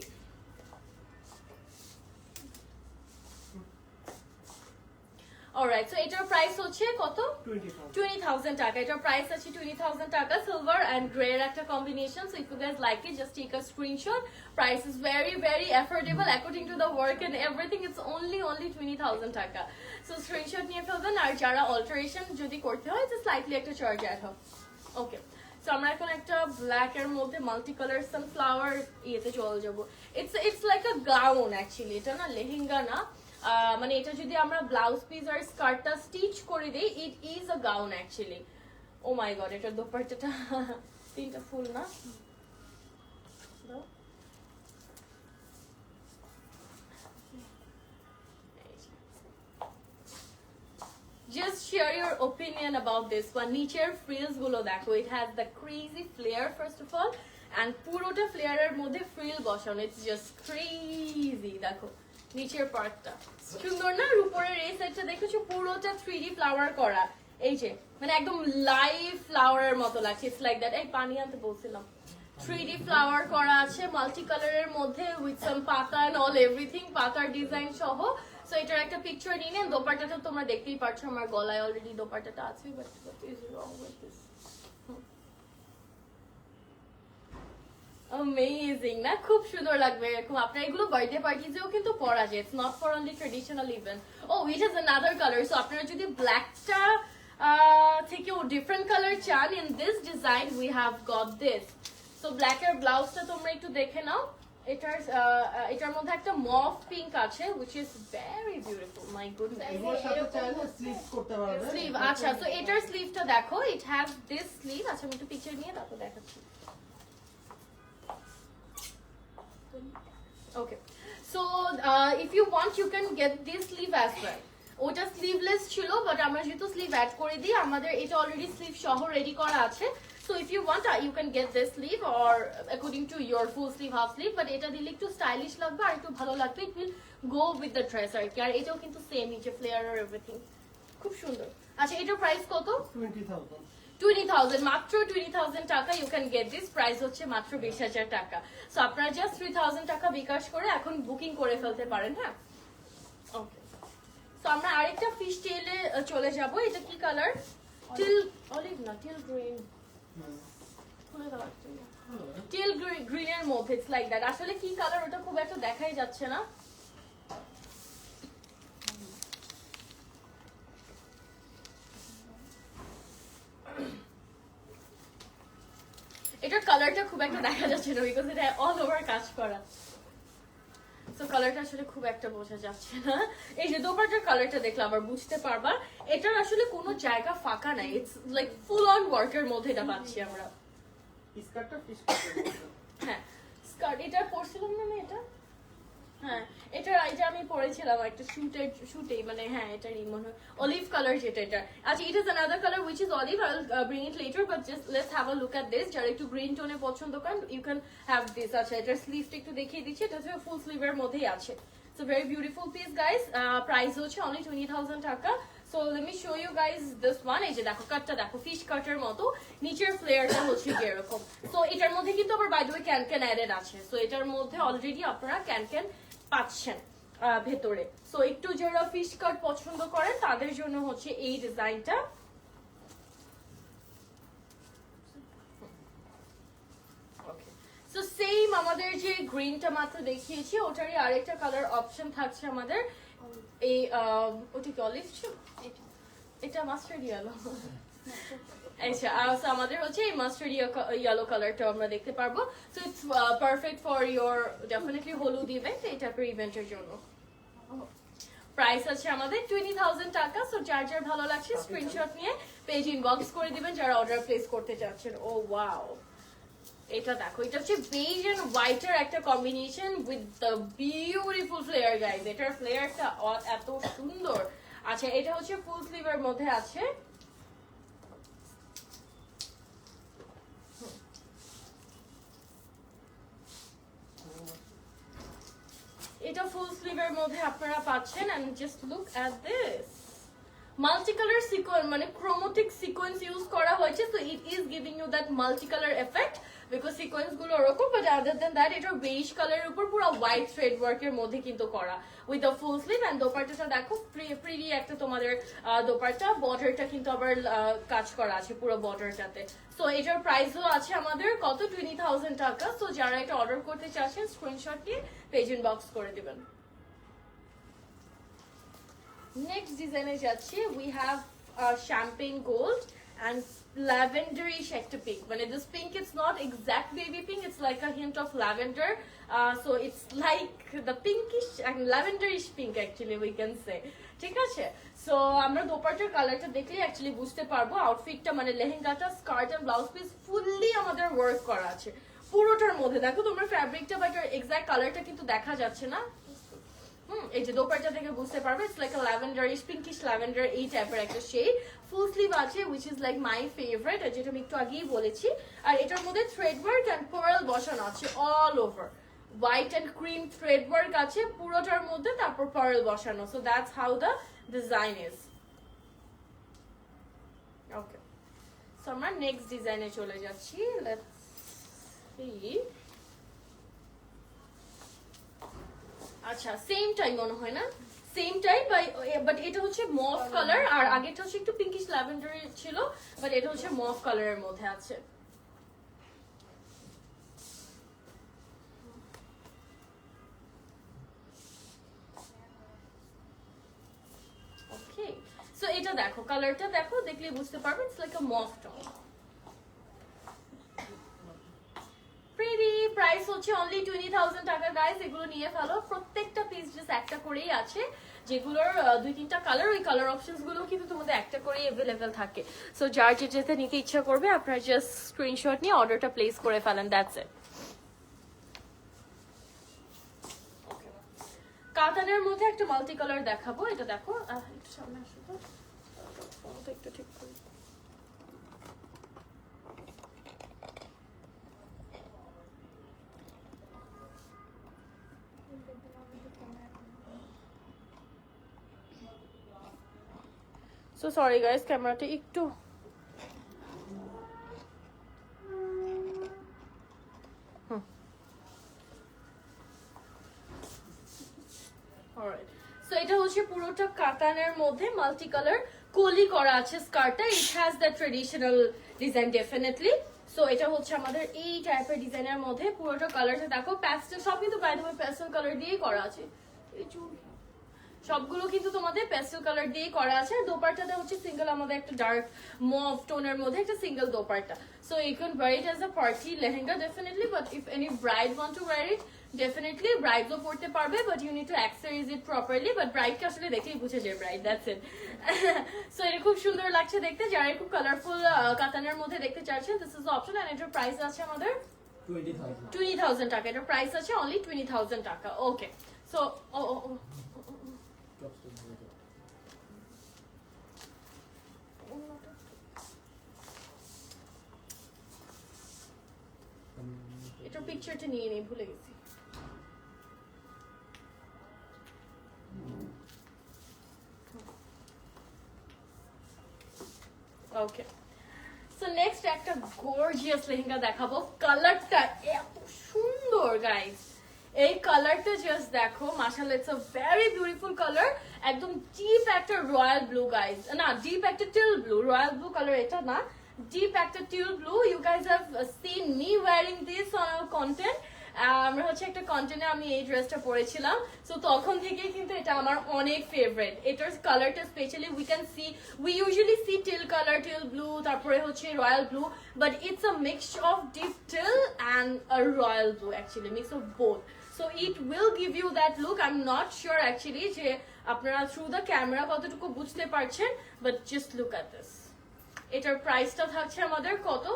alright, so etar price hocche koto 20,000 টাকা। এটার price আছে 20,000 টাকা। Silver and grey এর একটা combination. So if you guys like it, just take a screenshot. Price is very very affordable according to the work and everything. It's only 20,000 টাকা। So screenshot নিয়ে ফেলবেন। আর যারা অল্টারেশন যদি করতে হয়, জাস্ট স্লাইটলি একটা চার্জ অ্যাড হবে। ওকে, so আমরা এখন একটা ব্ল্যাক এর মধ্যে মাল্টি কালার সানফ্লাওয়ার ইয়েতে চলে যাবো। It's like a gown actually, এটা না লেহেঙ্গা না। মানে এটা যদি আমরা ব্লাউজ পিস আর স্কার্টটা স্টিচ করে দেই, it is a gown actually. Oh my God, এটার দোপাট্টাটা তিনটা ফুল না। Just share your opinion about this one. নিচের ফ্রিলস গুলো দেখো, it has the crazy flare first of all, and পুরোটা ফ্লেয়ার এর মধ্যে ফ্রিল বসানো। It's just crazy। দেখো নিচের পার্টটা সুন্দর না, আর উপরের এই সাইডটা দেখেছো পুরোটা 3D ফ্লাওয়ার করা। এই যে মানে একদম লাইভ ফ্লাওয়ারের মতো লাগছে। It's like that. এই পানি আনতে বলছিলাম। 3D ফ্লাওয়ার করা আছে মাল্টি কালারের মধ্যে উইথ সাম পাতা এন্ড অল এভরিথিং, পাতার ডিজাইন সহ। সো এটার একটা পিকচার নিয়ে নেন। দোপাট্টাটা তোমরা দেখতেই পারছো, আমার গলায় অলরেডি দোপাট্টাটা আছে, but what is wrong with this? Amazing না, খুব সুন্দর লাগবে এরকম। আপনার এগুলো বার্থডে পার্টিজেও কিন্তু পরা যায়। It's not for only traditional event. Oh it is another colour. সো আপনারা যদি ব্ল্যাকটা থেকেও ডিফারেন্ট কালার চান in this design, we have got this. So ব্ল্যাকের ব্লাউজটা তোমরা একটু দেখে নাও। এটার মধ্যে একটা মফ পিঙ্ক আছে which is very beautiful, my goodness. এগুলোর সাথে চাইলে স্লিভ করতে পারবে। স্লিভ, আচ্ছা। সো এটার স্লিভটা দেখো, ইট হ্যাভ দিস স্লিভ। আচ্ছা, আমি একটু পিকচার নিয়ে তারপর দেখাচ্ছি। Okay, so if you want you can get this sleeve as well. ওটা স্লিভলেস ছিল, বাট আমরা যেহেতু স্লিভ অ্যাড করে দিই, আমাদের এটা অলরেডি স্লিভ সহ রেডি করা আছে। So if you want you can get this sleeve or according to your full sleeve, half sleeve, but এটা দিলে একটু স্টাইলিশ লাগবে আর একটু ভালো লাগবে। It will go with the dress আর কি। আর এটাও কিন্তু সেম, নিচে ফ্লেয়ার আর এভরিথিং খুব সুন্দর। আচ্ছা, এটার প্রাইস কত? 20,000 20,000, মাত্র 20,000 টাকা। You can get this. Price হচ্ছে মাত্র 20,000 টাকা। সো আপনারা জাস্ট 3,000 টাকা বিকাশ করে এখন বুকিং করে ফেলতে পারেন। হ্যাঁ, ওকে। সো আমরা আরেকটা ফিশ টেইলে চলে যাব। এটা কি কালার? টিল অলিভ না, টিল গ্রিন। খুলে দাও একটু। টিল গ্রিনের মধ্যে ইটস লাইক দ্যাট। আসলে কি কালার ওটা খুব একটা দেখাই যাচ্ছে না। এটার কালারটা খুব একটা দেখা যাচ্ছে না বিকজ এটা অল ওভার কাজ করা। সো কালারটা আসলে খুব একটা বোঝা যাচ্ছে না। এই যে দোপাট্টার কালারটা দেখলে আবার বুঝতে পারবা। এটার আসলে কোনো জায়গা ফাঁকা নাই। ইটস লাইক ফুল অন ওয়ার্কের মধ্যে এটা পাচ্ছি আমরা। স্কার্টটা ফিশ করতে। হ্যাঁ, স্কার্ট এটা পরছিলাম না আমি এটা হ্যাঁ এটা আমি পরেছিলাম একটা শুটে মানে হ্যাঁ এটারই মনে হয় অলিভ কালার যেটা এটা আচ্ছা ইট is another colour which is olive I will bring it later but just let's have a look at this যারা একটু গ্রিন টোনে পছন্দ করেন ইউ ক্যান হ্যাভ দিস আচ্ছা এটার স্লিভটা একটু দেখিয়ে দিচ্ছি এটা হচ্ছে ফুল স্লিভের মধ্যেই আছে so very beautiful piece guys price হচ্ছে অনলি 20,000 টাকা so let me show you guys this one এই যে দেখো কাটটা দেখো ফিশ কাটের মতো নিচের ফ্লেয়ারটা হচ্ছে এরকম সো এটার মধ্যে কিন্তু আবার by the way can added আছে সো এটার মধ্যে অলরেডি আপনারা ক্যান পাচ্ছেন ভেতরে সো একটু যারা ফিশ কাট পছন্দ করেন তাদের জন্য হচ্ছে এই ডিজাইনটা সো সেম আমাদের যে গ্রিনটা মাত্র দেখিয়েছি ওটারই আরেকটা কালার অপশন থাকছে আমাদের এই ওটা কি অলিভ ছিল এটা মাস্টার্ড ইয়েলো আচ্ছা so আমাদের হচ্ছে এই মাস্টার্ড ইয়েলো কালারটা আমরা দেখতে পারবো so it's perfect for your definitely হলুদ ইভেন্ট এই টাইপের ইভেন্টের জন্য প্রাইস আছে আমাদের 20,000 টাকা সো যার যার ভালো লাগছে স্ক্রিনশট নিয়ে পেজ ইনবক্স করে দিবেন যারা অর্ডার প্লেস করতে চাচ্ছেন ও ওয়াও এটা দেখো এটা হচ্ছে বেজ এন্ড হোয়াইটের একটা combination with the beautiful flare guys এটার ফ্লেয়ারটা এত সুন্দর আচ্ছা এটা হচ্ছে ফুল স্লিভের মধ্যে আছে এটা ফুল স্লিভের মধ্যে আপনারা পাচ্ছেন and just look at this multicolour sequence মানে ক্রোমেটিক সিকোয়েন্স ইউজ করা হয়েছে so it is giving you that multicolour effect because sequence গুলো ওরকম বাট আদার দেন দ্যাট এটা বেজ কালারের উপর পুরো হোয়াইট থ্রেড ওয়ার্কের মধ্যে কিন্তু করা with a full sleeve and দোপাট্টাটা দেখো প্রিটি একটা তোমাদের দোপাট্টা বর্ডারটা কিন্তু আবার কাজ করা আছে পুরো বর্ডারটাতে সো এটার প্রাইসও আছে আমাদের কত 20,000 টাকা সো যারা এটা অর্ডার করতে চাচ্ছেন স্ক্রিনশট নিয়ে পেজ ইনবক্স করে দিবেন নেক্সট ডিজাইনে যাচ্ছি we have champagne gold and lavenderish একটা pink মানে this pink it's not exact baby pink it's like a hint of lavender so it's like the pinkish and lavenderish pink actually we can say ঠিক আছে so আমরা দোপাট্টার কালারটা দেখলে actually বুঝতে পারবো আউটফিটটা মানে লেহেঙ্গাটা skirt and blouse piece fully আমাদের ওয়ার্ক করা আছে পুরোটার মধ্যে দেখো তোমরা ফ্যাব্রিকটা বাট এক্সাক্ট কালারটা কিন্তু দেখা যাচ্ছে না এই যে দোপাট্টা থেকে বুঝতে পারবে it's like a lavenderish pinkish lavender এই টাইপের একটা শেড ফুল স্লিভ আছে which is like my favorite যেটা আমি একটু আগেই বলেছি আর এটার মধ্যে থ্রেড ওয়ার্ক এন্ড পার্ল বসানো আছে all over white and cream thread work আছে পুরোটার মধ্যে তারপর পার্ল বসানো so that's how the design is okay so আমরা নেক্সট ডিজাইনে চলে যাচ্ছি লেটস সি আচ্ছা সেম টাইম মনে হয় না সেম টাইপ বাট এটা হচ্ছে মফ কালার আর আগেটা হচ্ছে একটু পিঙ্কিশ ল্যাভেন্ডার ছিল বাট এটা হচ্ছে মফ কালারের মধ্যে আছে ওকে সো এটা দেখো কালারটা দেখো দেখলে বুঝতে পারবে it's like a mauve tone pretty price হচ্ছে অনলি 20,000 টাকা গাইস এগুলো নিয়ে ফেলো প্রত্যেকটা পিস জাস্ট একটা করেই আছে যেগুলোর দুই তিনটা কালার ওই কালার অপশনস গুলো কিন্তু তোমাদের একটা করেই अवेलेबल থাকে সো যার যেটা নিতে ইচ্ছা করবে আপনারা জাস্ট স্ক্রিনশট নিয়ে অর্ডারটা প্লেস করে ফেলেন দ্যাটস ইট কাতানের মধ্যে একটা মাল্টি কালার দেখাবো এটা দেখো একটু সামনে আসো তো একটু ঠিক করে So sorry guys, ক্যামেরাটা একটু alright so এটা হচ্ছে পুরোটা কাতানের মধ্যে মাল্টি কালার কলি করা আছে স্কার্টটা it has the traditional design definitely so এটা হচ্ছে আমাদের এই টাইপের ডিজাইনের মধ্যে পুরোটা কালারটা দেখো প্যাস্টেল সব কিন্তু by the way pastel colour দিয়েই করা আছে এই সবগুলো কিন্তু তোমাদের প্যাস্টেল কালার দিয়ে করা আছে আর দোপাট্টাটা হচ্ছে সিঙ্গেল আমাদের একটা ডার্ক মভ টোনের মধ্যে একটা single dupatta so you can wear it as a party lehenga definitely but if any bride want to wear it definitely ব্রাইডও পড়তে পারবে but you need to accessorize it properly but ব্রাইডকে আসলে দেখলেই বুঝে যায় ব্রাইড দ্যাটস ইট সো এটা খুব সুন্দর লাগছে দেখতে যারা খুব কালারফুল কাতানের মধ্যে দেখতে চাচ্ছেন this is the option and এটার প্রাইস আছে আমাদের 20,000 20,000 টাকা এটার প্রাইস আছে অনলি 20,000 টাকা ওকে সো এটার পিকচারটা নিয়ে নেই ভুলে গেছি ওকে সো নেক্সট একটা গর্জিয়াস লেহেঙ্গা দেখাবো কালারটা এত সুন্দর গাইস এই কালারটা জাস্ট দেখো মাশাআল্লাহ it's a very beautiful colour একদম ডিপ একটা রয়্যাল ব্লু গাইস না ডিপ একটা teal blue royal blue colour এটা না ডিপ একটা teal blue you guys have seen me wearing this on our content আমরা হচ্ছে একটা কন্টেন্টে আমি এই ড্রেসটা পরেছিলাম সো তখন থেকেই কিন্তু এটা আমার অনেক ফেভারিট এটার কালারটা specially we usually see teal colour teal blue তারপরে হচ্ছে royal blue but it's a mix of deep teal and a royal blue actually mix of both so it will give you that look I am not sure actually যে আপনারা through the camera কতটুকু বুঝতে পারছেন but just look at this এটার প্রাইসটা থাকছে আমাদের কত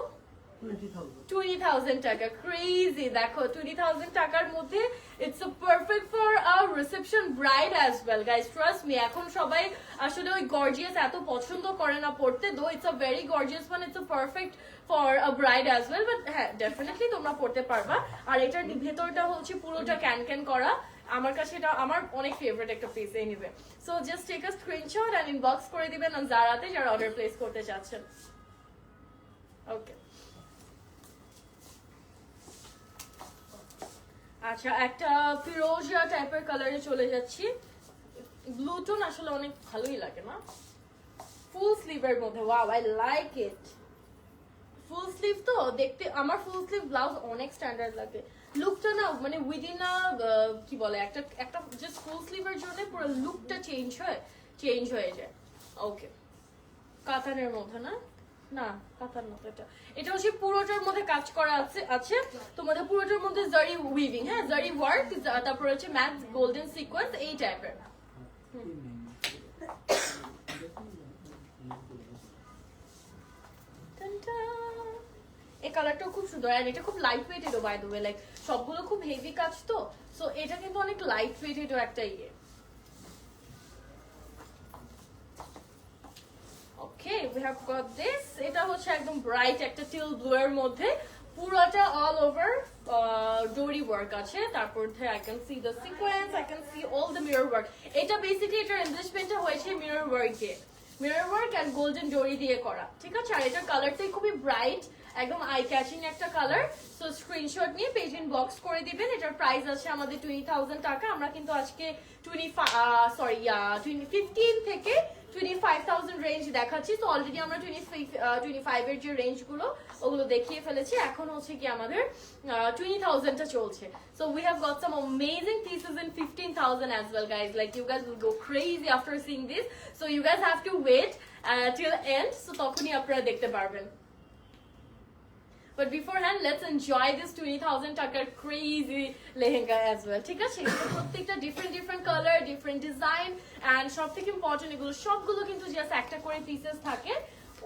20,000 টাকা ক্রেজি দেখো 20,000 টাকার মধ্যে it's a perfect for a reception bride as well guys trust me এখন সবাই আসলে ওই গর্জিয়াস এত পছন্দ করে না পড়তে though it's a very gorgeous one it's a perfect for a bride as well but হ্যাঁ ডেফিনেটলি তোমরা পড়তে পারবা আর এটার ভেতরটা হচ্ছে পুরোটা ক্যান করা আমার কাছে এটা আমার অনেক ফেভারিট একটা piece anyway so just take a screenshot and inbox করে দিবেন অন জারাতে যারা অর্ডার প্লেস করতে চাচ্ছেন ওকে আচ্ছা একটা ফিরোজা টাইপের কালারে চলে যাচ্ছি ব্লু টোন আসলে অনেক ভালোই লাগে না ফুল স্লিভের মধ্যে wow I like it full sleeve তো দেখতে আমার ফুল স্লিভ ব্লাউজ অনেক স্ট্যান্ডার্ড লাগে লুকটা না মানে উইদিন কি বলে একটা জাস্ট ফুল স্লিভের জন্য পুরো লুকটা চেঞ্জ হয়ে যায় ওকে কাতানের মধ্যে না না কাতার মতো এটা হচ্ছে পুরোটার মধ্যে কাজ করা আছে তোমাদের পুরোটার মধ্যে জারি উইভিং হ্যাঁ জারি ওয়ার্ক তারপর হচ্ছে ম্যাট গোল্ডেন সিকোয়েন্স এই টাইপের এই কালারটাও খুব সুন্দর আর এটা খুব light weighted by the way like সবগুলো খুব হেভি কাজ তো সো এটা কিন্তু অনেক লাইট ওয়েটেড একটা ইয়ে Okay, we have got this. এটা হচ্ছে একদম ব্রাইট একটা টিল ব্লু এর মধ্যে পুরোটা অল ওভার ডোরি ওয়ার্ক আছে তারপর I can see the sequence, I can see all the mirror work. এটা বেসিক্যালি এটার এনরিচমেন্টটা হয়েছে মিরর ওয়ার্ক এন্ড গোল্ডেন ডোরি দিয়ে করা ঠিক আছে আর এটার কালারটাই খুবই ব্রাইট একদম আই ক্যাচিং একটা কালার সো স্ক্রিনশট নিয়ে পেজ ইনবক্স করে দিবেন এটার প্রাইস আছে আমাদের 20,000 টাকা আমরা কিন্তু আজকে 15 থেকে 25,000 রেঞ্জ দেখাচ্ছি তো অলরেডি আমরা 25 এর যে রেঞ্জ গুলো ওগুলো দেখিয়ে ফেলেছি এখন হচ্ছে কি আমাদের 20,000 টা চলছে so we have got some amazing pieces in 15,000 as well guys like you guys will go crazy after seeing this so you guys have to wait till end so তখনই আপনারা দেখতে পারবেন But beforehand, let's enjoy this 20,000 টাকার crazy lehenga as well. ঠিক আছে? প্রত্যেকটা different color, different design, and সবথেকে important এগুলো সবগুলো কিন্তু just একটা করে pieces থাকে.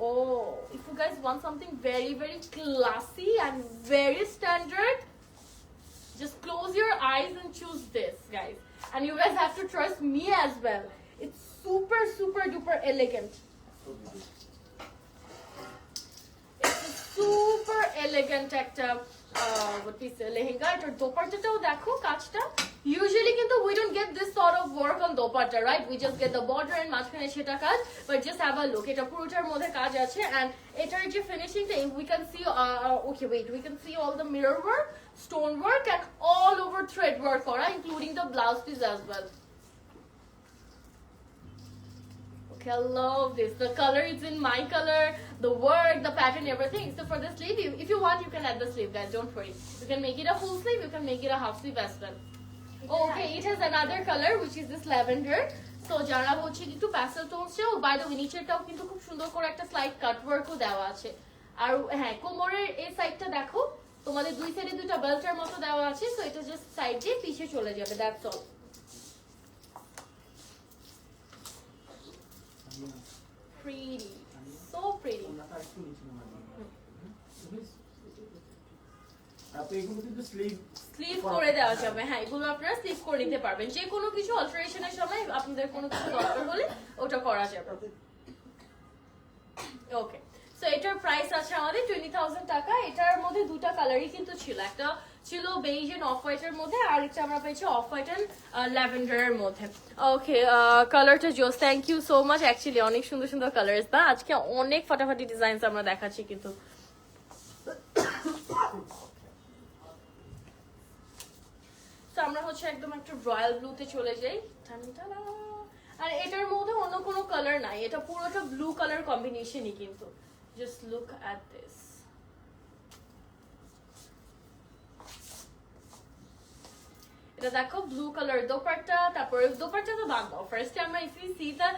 Oh, if you guys want something very classy and very standard, just close your eyes and choose this, guys. And you guys have to trust me as well. It's super duper elegant. Super elegant একটা লেহেঙ্গা এটার দোপাট্টাটাও দেখো কাজটা usually কিন্তু we don't get this sort of work on dupatta right we just get the border and মাঝখানে সেটা কাজ but just have a look এটা পুরোটার মধ্যে কাজ আছে এন্ড এটার যে ফিনিশিংটা we can see okay wait we can see all the mirror work stone work and all over thread work করা including the blouse piece as well I love this. The color is in my color, the work, the pattern, everything. So for the sleeve, if you want, you can add the sleeve, guys. Don't worry. You can make it a full sleeve. You can make it a half sleeve as well. Okay, it has another color, which is this lavender. So যারা হচ্ছে একটু pastel tones চাও, by the way, নিচেরটাও কিন্তু খুব সুন্দর করে একটা slide কাট ওয়ার্কও দেওয়া আছে। আর হ্যাঁ, কোমরের এই সাইডটা দেখো, তোমাদের দুই সাইডে দুটো বেল্টের মতো দেওয়া আছে। So এটা জাস্ট সাইড দিয়ে পিছে চলে যাবে। That's all. Pretty, so pretty. আপু এগুলো কিন্তু স্লিভ করে দেওয়া যাবে। হ্যাঁ, এগুলো আপনারা স্লিভ করে নিতে পারবেন। যে কোনো কিছু অল্টারেশনের সময় আপনাদের কোনো কিছু দরকার হলে ওটা করা যাবে। ওকে, সো এটার প্রাইস আছে আমাদের 20,000 টাকা। এটার মধ্যে দুটো কালারই কিন্তু ছিল, একটা ছিল বেইজ এন্ড অফ হোয়াইটের মধ্যে, আর একটা আমরা পেয়েছি অফ হোয়াইট এন্ড ল্যাভেন্ডারের মধ্যে। ওকে, কালারটা জোস, thank you so much. Actually অনেক সুন্দর সুন্দর কালার্স, বা আজকে অনেক ফাটাফাটি ডিজাইনস আমরা দেখাচ্ছি কিন্তু। তো আমরা হচ্ছে একদম একটা রয়্যাল ব্লুতে চলে যাই। টানটানা। আর এটার মধ্যে অন্য কোনো কালার নাই, এটা পুরোটা ব্লু কালার কম্বিনেশনই কিন্তু। Just look at this. এটা দেখো ব্লু কালার দোপাট্টা, তারপরে দোপাট্টা তো বাদ দাও, ফার্স্টে আমরা ইফ ইউ সি দা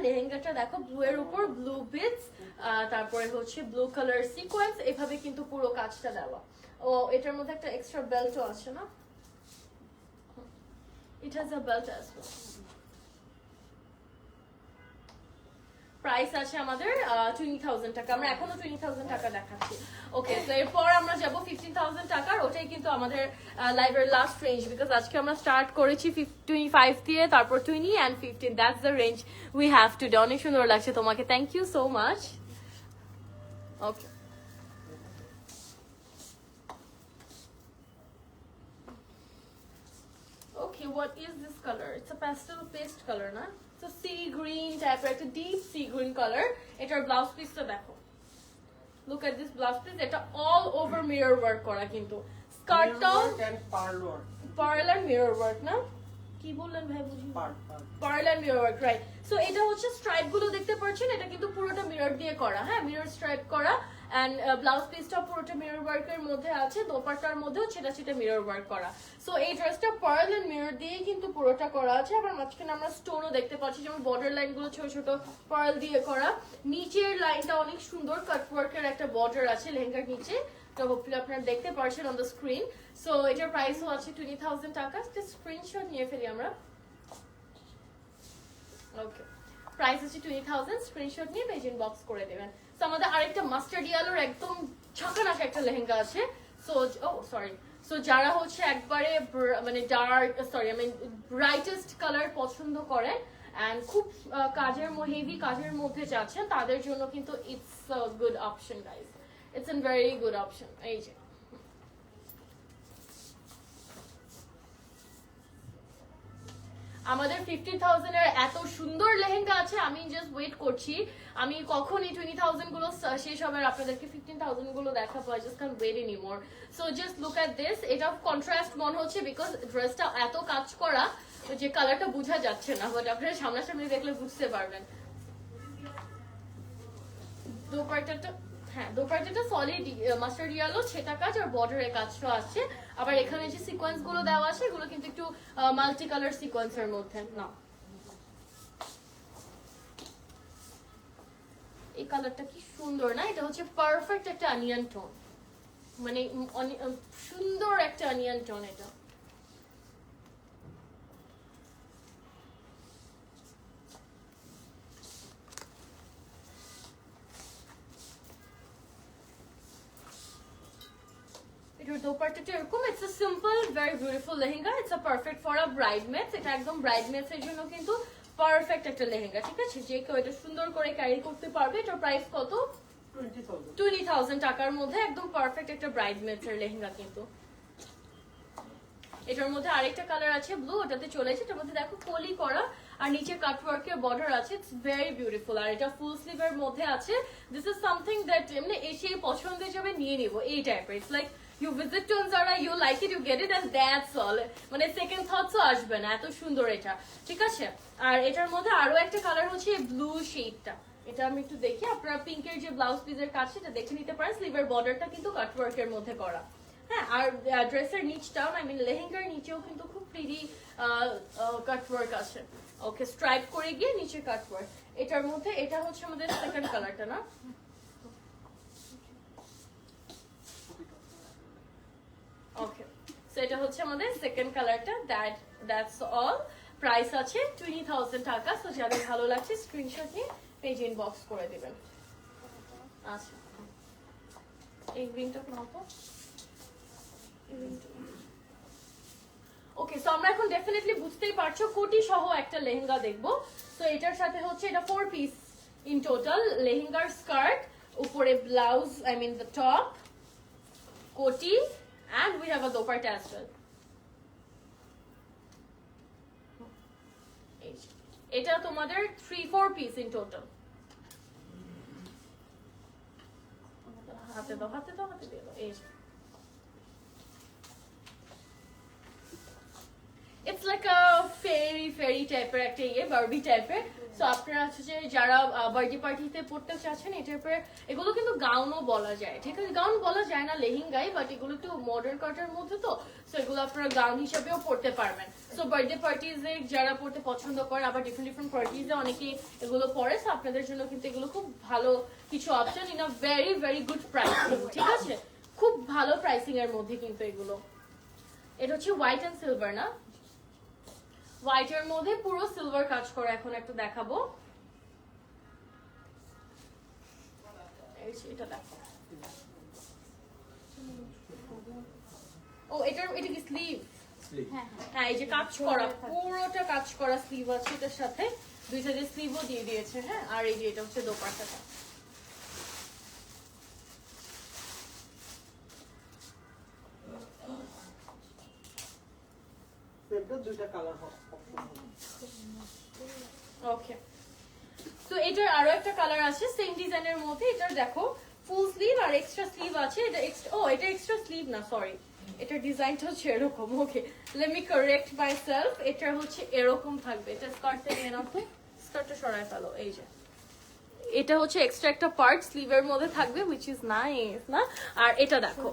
লেহেঙ্গাটা দেখো ব্লু এর উপর ব্লু বিটস, তারপরে হচ্ছে ব্লু কালার সিকোয়েন্স, এভাবে কিন্তু পুরো কাজটা দেওয়া। ও এটার মধ্যে একটা এক্সট্রা বেল্টও আছে না, it has a belt as well. Price আছে আমাদের 20,000 টাকা। আমরা এখনো 20,000 টাকা দেখাচ্ছি। ওকে, তো এরপর আমরা যাব 15,000 টাকার, ওটাই কিন্তু আমাদের লাইভের লাস্ট রেঞ্জ, বিকজ আজকে আমরা স্টার্ট করেছি 25 দিয়ে, তারপর 20 and 15, that's the range we have today. অনেক সুন্দর লাগছে তোমাকে, thank you so much. Okay, okay, what is this color? It's a pastel paste color, na? So sea green type, একটা deep sea green color. এটার blouse পিসটা দেখো, look at this blouse piece, এটা all over mirror work করা কিন্তু। স্কার্টটাও pearl and mirror work, না? কি বললেন ভাই বুঝি? Pearl and mirror work, right? So এটা হচ্ছে স্ট্রাইপ গুলো দেখতে পাচ্ছেন, এটা কিন্তু পুরোটা মিরর দিয়ে করা, হ্যাঁ, মিরর স্ট্রাইপ করা। এন্ড ব্লাউজ পিসটা পুরোটা মিরর ওয়ার্কের মধ্যে আছে, দোপাট্টার মধ্যেও ছেটা ছেটা মিরর ওয়ার্ক করা। সো এই ড্রেসটা পার্ল এন্ড মিরর দিয়ে কিন্তু পুরোটা করা আছে। আবার মাঝখানে আমরা স্টোনও দেখতে পাচ্ছি, যেমন বর্ডার লাইন গুলো ছোট ছোট পার্ল দিয়ে করা। নিচের লাইনটা অনেক সুন্দর কাট ওয়ার্কের একটা বর্ডার আছে লেহেঙ্গার নিচে, তো হোপফুলি আপনারা দেখতে পাচ্ছেন অন দ্য স্ক্রিন। সো এটার প্রাইসও আছে 20,000 টাকা। স্ক্রিনশট নিয়ে ফেলি আমরা। ওকে, প্রাইস হচ্ছে 20,000, স্ক্রিনশট নিয়ে পেজ ইনবক্স করে দেবেন। সো আমাদের আরেকটা মাস্টার্ড ইয়েলোর একদম ঝাঁকানাকা একটা লেহেঙ্গা আছে। সো যারা হচ্ছে একবারে মানে ডার্ক, ব্রাইটেস্ট কালার পছন্দ করেন এন্ড খুব হেভি কাজের মধ্যে যাচ্ছেন, তাদের জন্য কিন্তু it's a good option guys, it's an very good option. এই যে আমাদের 50,000 এর এত সুন্দর লেহেঙ্গা আছে, আমি জাস্ট ওয়েট করছি আমি কখন এই 20,000 গুলো শেষ হবে আর আপনাদেরকে 15,000 গুলো দেখাবো। I just can't wait anymore. So just look at this, এটা কন্ট্রাস্ট মনে হচ্ছে বিকজ ড্রেসটা এত কাজ করা যে কালারটা বোঝা যাচ্ছে না, বাট আপনারা সামনাসামনি দেখলে বুঝতে পারবেন। দোপাট্টাটা সলিড মাস্টার্ড ইয়েলো, ছেটা কাজ আর বর্ডারের কাজটা আছে। আবার এখানে যে সিকোয়েন্স গুলো দেওয়া আছে এগুলো কিন্তু একটু মাল্টি কালার সিকোয়েন্সের মধ্যে না। এই কালারটা কি সুন্দর না, এটা হচ্ছে পারফেক্ট একটা অনিয়ন টোন, মানে সুন্দর একটা অনিয়ন টোন এটা। এটার দোপাট্টাটা এরকম, it's a simple very beautiful lehenga, it's a perfect for a bridesmaids. এটা একদম ব্রাইডমেডস এর জন্য কিন্তু পারফেক্ট একটা লেহেঙ্গা, ঠিক আছে, যে কেউ এটা সুন্দর করে ক্যারি করতে পারবে। এটার প্রাইস কত? 20,000 টাকার মধ্যে একদম পারফেক্ট একটা ব্রাইডমেডস এর লেহেঙ্গা কিন্তু। এটার মধ্যে আরেকটা কালার আছে ব্লু, ওটাতে চলে এসেছে। এটার মধ্যে দেখো কলি করা আর নিচে কাটওয়ার্কের বর্ডার আছে, ইটস ভেরি বিউটিফুল। আর এটা ফুল স্লিভের মধ্যে আছে। দিস ইজ সামথিং দ্যাট এমনি এসে পছন্দের যাবে নিয়ে নিব এই টাইপের। It's like you visit to Zara, you like it, you get it, and that's all. মানে সেকেন্ড থটসও আসবে না, এত সুন্দর এটা, ঠিক আছে। আর এটার মধ্যে আরো একটা কালার হচ্ছে ব্লু শেডটা, এটা আমি একটু দেখি। আপনারা পিঙ্কের যে ব্লাউজ পিসের কাজ সেটা দেখে নিতে পারেন। স্লিভের বর্ডারটা কিন্তু কাটওয়ার্কের মধ্যে করা, হ্যাঁ। আর ড্রেসের নিচটাও লেহেঙ্গার নিচেও কিন্তু খুব প্রিটি কাটওয়ার্ক আছে। ওকে, স্ট্রাইপ করে গিয়ে নিচে কাটওয়ার্ক। এটার মধ্যে এটা হচ্ছে আমাদের সেকেন্ড কালারটা না। ওকে, সো এটা হচ্ছে আমাদের সেকেন্ড কালারটা। That's all. প্রাইস আছে 20,000 টাকা। সো যাদের ভালো লাগছে স্ক্রিনশট নিয়ে পেজ ইনবক্স করে দিবেন। আচ্ছা, এই গ্রিনটা নাও তো। ওকে, সো আমরা এখন ডেফিনেটলি বুঝতেই পারছো কোটি সহ একটা লেহেঙ্গা দেখবো। সো এটার সাথে হচ্ছে এটা 4 পিস ইন টোটাল, লেহেঙ্গার স্কার্ট, উপরে blouse, I mean the top, কোটি, and we have a dopatta as well. এটা তোমাদের 3-4 পিস ইন টোটাল। হাতে দাও, হাতে দাও, হাতে দিয়ে দাও। এই ইটস লাইক আ ফেরি টাইপের একটা বারবি টাইপের। সো আপনারা হচ্ছে যে যারা বার্থডে পার্টিতে পড়তে চাচ্ছেন এই টাইপের, এগুলো কিন্তু গাউনও বলা যায়, ঠিক আছে? গাউন বলা যায় না লেহেঙ্গাই, বাট এগুলো একটু মডার্ন কাটের মধ্যে, তো সো এগুলো আপনারা গাউন হিসাবেও পড়তে পারবেন। সো বার্থডে পার্টিজে যারা পড়তে পছন্দ করেন, আবার ডিফারেন্ট পার্টিজে অনেকেই এগুলো পরে, সো আপনাদের জন্য কিন্তু এগুলো খুব ভালো কিছু option in a very good pricing, ঠিক আছে? খুব ভালো প্রাইসিং এর মধ্যে কিন্তু এগুলো। এটা হচ্ছে হোয়াইট এন্ড সিলভার না, হোয়াইটের মধ্যে পুরো সিলভার কাজ করা। এখন একটু দেখাবো, এটা দেখো। ও এটা কি স্লিভ? হ্যাঁ, এই যে কাজ করা, পুরোটা কাজ করা স্লিভ আছে এটার সাথে, দুই সাইডে স্লিভও দিয়ে দিয়েছে। হ্যাঁ, আর এই যে এটা হচ্ছে দোপাট্টাটা। দুইটা কালার হবে। ওকে, তো এটার আরো একটা কালার আছে সেম ডিজাইনের মধ্যে। এটার দেখো ফুল স্লিভ আর এক্সট্রা স্লিভ আছে। এটা এটা এক্সট্রা স্লিভ না, সরি, এটার ডিজাইনটা হচ্ছে এরকম। Okay, let me correct myself. এটা হচ্ছে এরকম থাকবে। এটা স্কার্টটা নিয়ে নাও তো, স্কার্টটা সরায় ফেলো। এই যে এটা হচ্ছে এক্সট্রা একটা পার্ট স্লিভের মধ্যে থাকবে, হুইচ ইজ নাইস না? আর এটা দেখো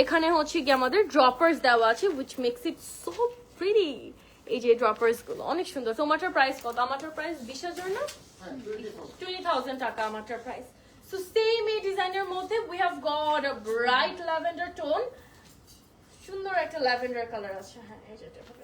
এখানে হচ্ছে কি আমাদের ড্রপার্স দেওয়া আছে, which makes it so pretty. এই যে ড্রপার্স গুলো অনেক সুন্দর। আমারটার প্রাইস কত? আমারটার প্রাইস 20,000 না, 20,000 টাকা আমারটার প্রাইস। সো সেম এই ডিজাইনের মধ্যে we have got a bright lavender tone, সুন্দর একটা ল্যাভেন্ডার কালার আছে। হ্যাঁ, এই যে এটা হবে।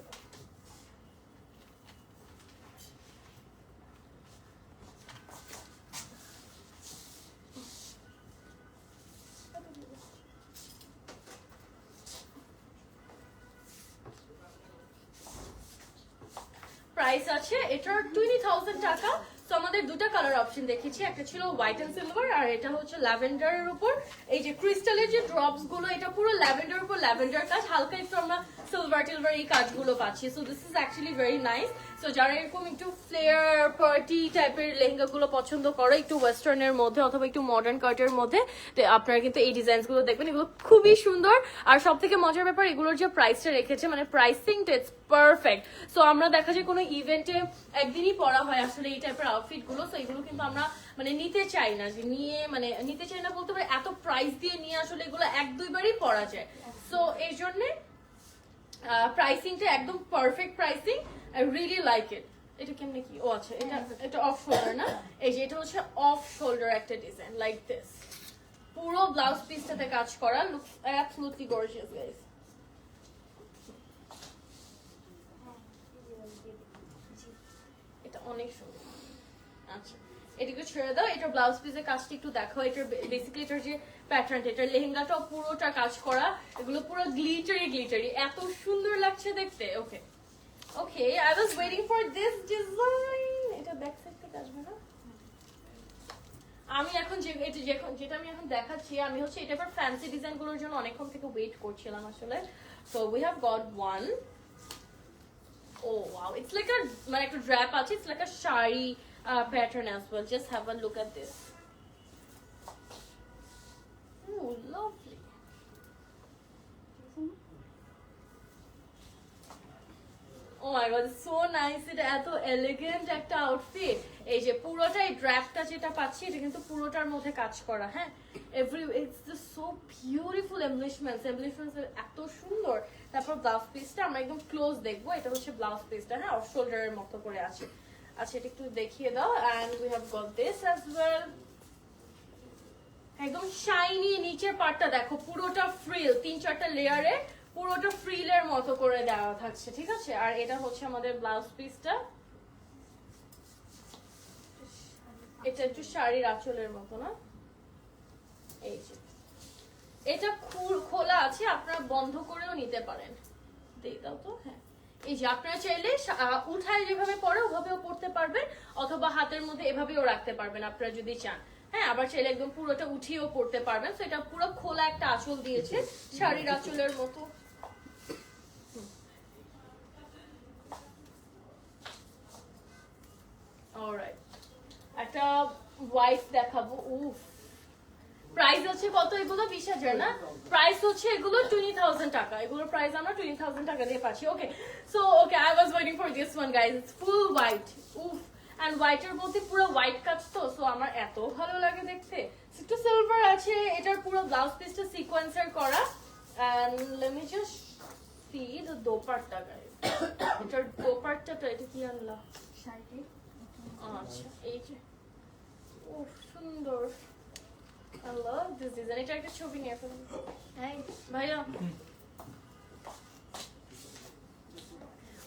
প্রাইস আছে এটার 20,000 টাকা। তো আমাদের দুটো কালার অপশন দেখেছি, একটা ছিল হোয়াইট এন্ড সিলভার, আর এটা হচ্ছে ল্যাভেন্ডারের উপর এই যে ক্রিস্টালের যে ড্রপস গুলো, এটা পুরো ল্যাভেন্ডার উপর ল্যাভেন্ডার কাজ, হালকা একটু আমরা সিলভার টিলভার এই কাজগুলো পাচ্ছি। So this is actually very nice. So যারা এরকম একটু ফ্লেয়ার পার্টি টাইপের লেহেঙ্গা গুলো পছন্দ করে, একটু ওয়েস্টার্নের মধ্যে অথবা একটু মডার্ন কাটের মধ্যে, তো আপনারা কিন্তু এই ডিজাইন গুলো দেখবেন, এগুলো খুবই সুন্দর। আর সব থেকে মজার ব্যাপার, এগুলোর যে প্রাইসটা রেখেছে, মানে প্রাইসিংটা ইটস পারফেক্ট। সো আমরা দেখা যায় কোনো ইভেন্টে একদিনই পরা হয় আসলে এই টাইপের আউটফিট গুলো, তো এগুলো কিন্তু আমরা মানে নিতে চাই না, যে নিয়ে মানে নিতে চাই না বলতে পারি, এত প্রাইস দিয়ে নিয়ে আসলে এগুলো 1-2 বারই পরা যায়। সো এই জন্য প্রাইসিংটা একদম perfect pricing. I really like it. এটা কেমনে কি? ও আচ্ছা, এটা অফ শোল্ডার না? এই যে এটা হচ্ছে অফ শোল্ডার একটা ডিজাইন লাইক দিস, পুরো ব্লাউজ পিসটাতে কাজ করা, লুকস অ্যাবসলিউটলি গর্জিয়াস গাইস। এটা অনেক সুন্দর। আচ্ছা, এটাকে ছেড়ে দাও, এটা ব্লাউজ পিসের কাজটা একটু দেখো। এটার বেসিক্যালি এটার যে প্যাটার্নটা, এটার লেহেঙ্গাটা পুরোটা কাজ করা, এগুলো পুরো গ্লিটারি, এত সুন্দর লাগছে দেখতে। Okay okay, I was waiting for this design. এটা ব্যাক সাইড থেকে আসবে না? আমি এখন যেটা আমি এখন দেখাচ্ছি, আমি হচ্ছে এটা পর ফ্যান্সি ডিজাইন গুলোর জন্য অনেকক্ষণ থেকে ওয়েট করছিলাম আসলে। So we have got one. Oh wow, it's like a মানে একটা ড্র্যাপ আছে, it's like a sari pattern as well. Just have a look at this. Oh, lovely. Oh my god, it's so nice. এটা এত elegant একটা outfit. এই যে পুরোটাই ড্র্যাপটা যেটা পাচ্ছি, এটা কিন্তু পুরোটার মধ্যে কাজ করা। হ্যাঁ, it's just so beautiful embellishments এত সুন্দর। তারপর ব্লাউজ পিসটা আমরা একদম ক্লোজ দেখবো। এটা হচ্ছে ব্লাউজ পিসটা, হ্যাঁ, অফ শোল্ডারের মতো করে আছে। আচ্ছা, এটা একটু দেখিয়ে দাও। and we have got this as well. একদম শাইনি, নিচের পার্টটা দেখো পুরোটা ফ্রিল, 3-4টা লেয়ারে পুরোটা ফ্রিলের মতো করে দেওয়া থাকছে, ঠিক আছে? আর এটা হচ্ছে আমাদের ব্লাউজ পিসটা, এটা একটু শাড়ির আঁচলের মতো না? এই যে এটা খোলা আছে, আপনারা বন্ধ করেও নিতে পারেন। দিয়ে দাও তো। হ্যাঁ, এই যে আপনারা চাইলে উঠায় যেভাবে পরে ওভাবেও পড়তে পারবেন, অথবা হাতের মধ্যে এভাবেও রাখতে পারবেন আপনারা যদি চান। হ্যাঁ, আবার চাইলে একদম পুরোটা উঠিয়েও পড়তে পারবেন। তো এটা পুরো খোলা একটা আঁচল দিয়েছে, শাড়ির আঁচলের মতো। অলরাইট, একটা হোয়াইট দেখাবো। উফ, প্রাইস হচ্ছে কত এগুলো? 20,000 না? প্রাইস হচ্ছে এগুলো 20,000 টাকা। এগুলোর প্রাইস আমরা 20,000 টাকা দিয়ে পাচ্ছি। Okay, so okay, I was waiting for this one guys. It's full white. উফ, এন্ড হোয়াইটের মধ্যে পুরো হোয়াইট কাজ, তো সো আমার এত ভালো লাগে দেখতে। একটু সিলভার আছে, এটার পুরো ব্লাউজ পিসটা সিকোয়েন্সার করা। And let me just see the dupatta guys. এটার দোপাট্টাটা, এটা কি আনলা? শাড়িটি আচ্ছা, এই যে, উফ সুন্দর। I love this design. এটা একটা ছবি নিয়ে ফেলুন। হ্যাঁ ভাইয়া।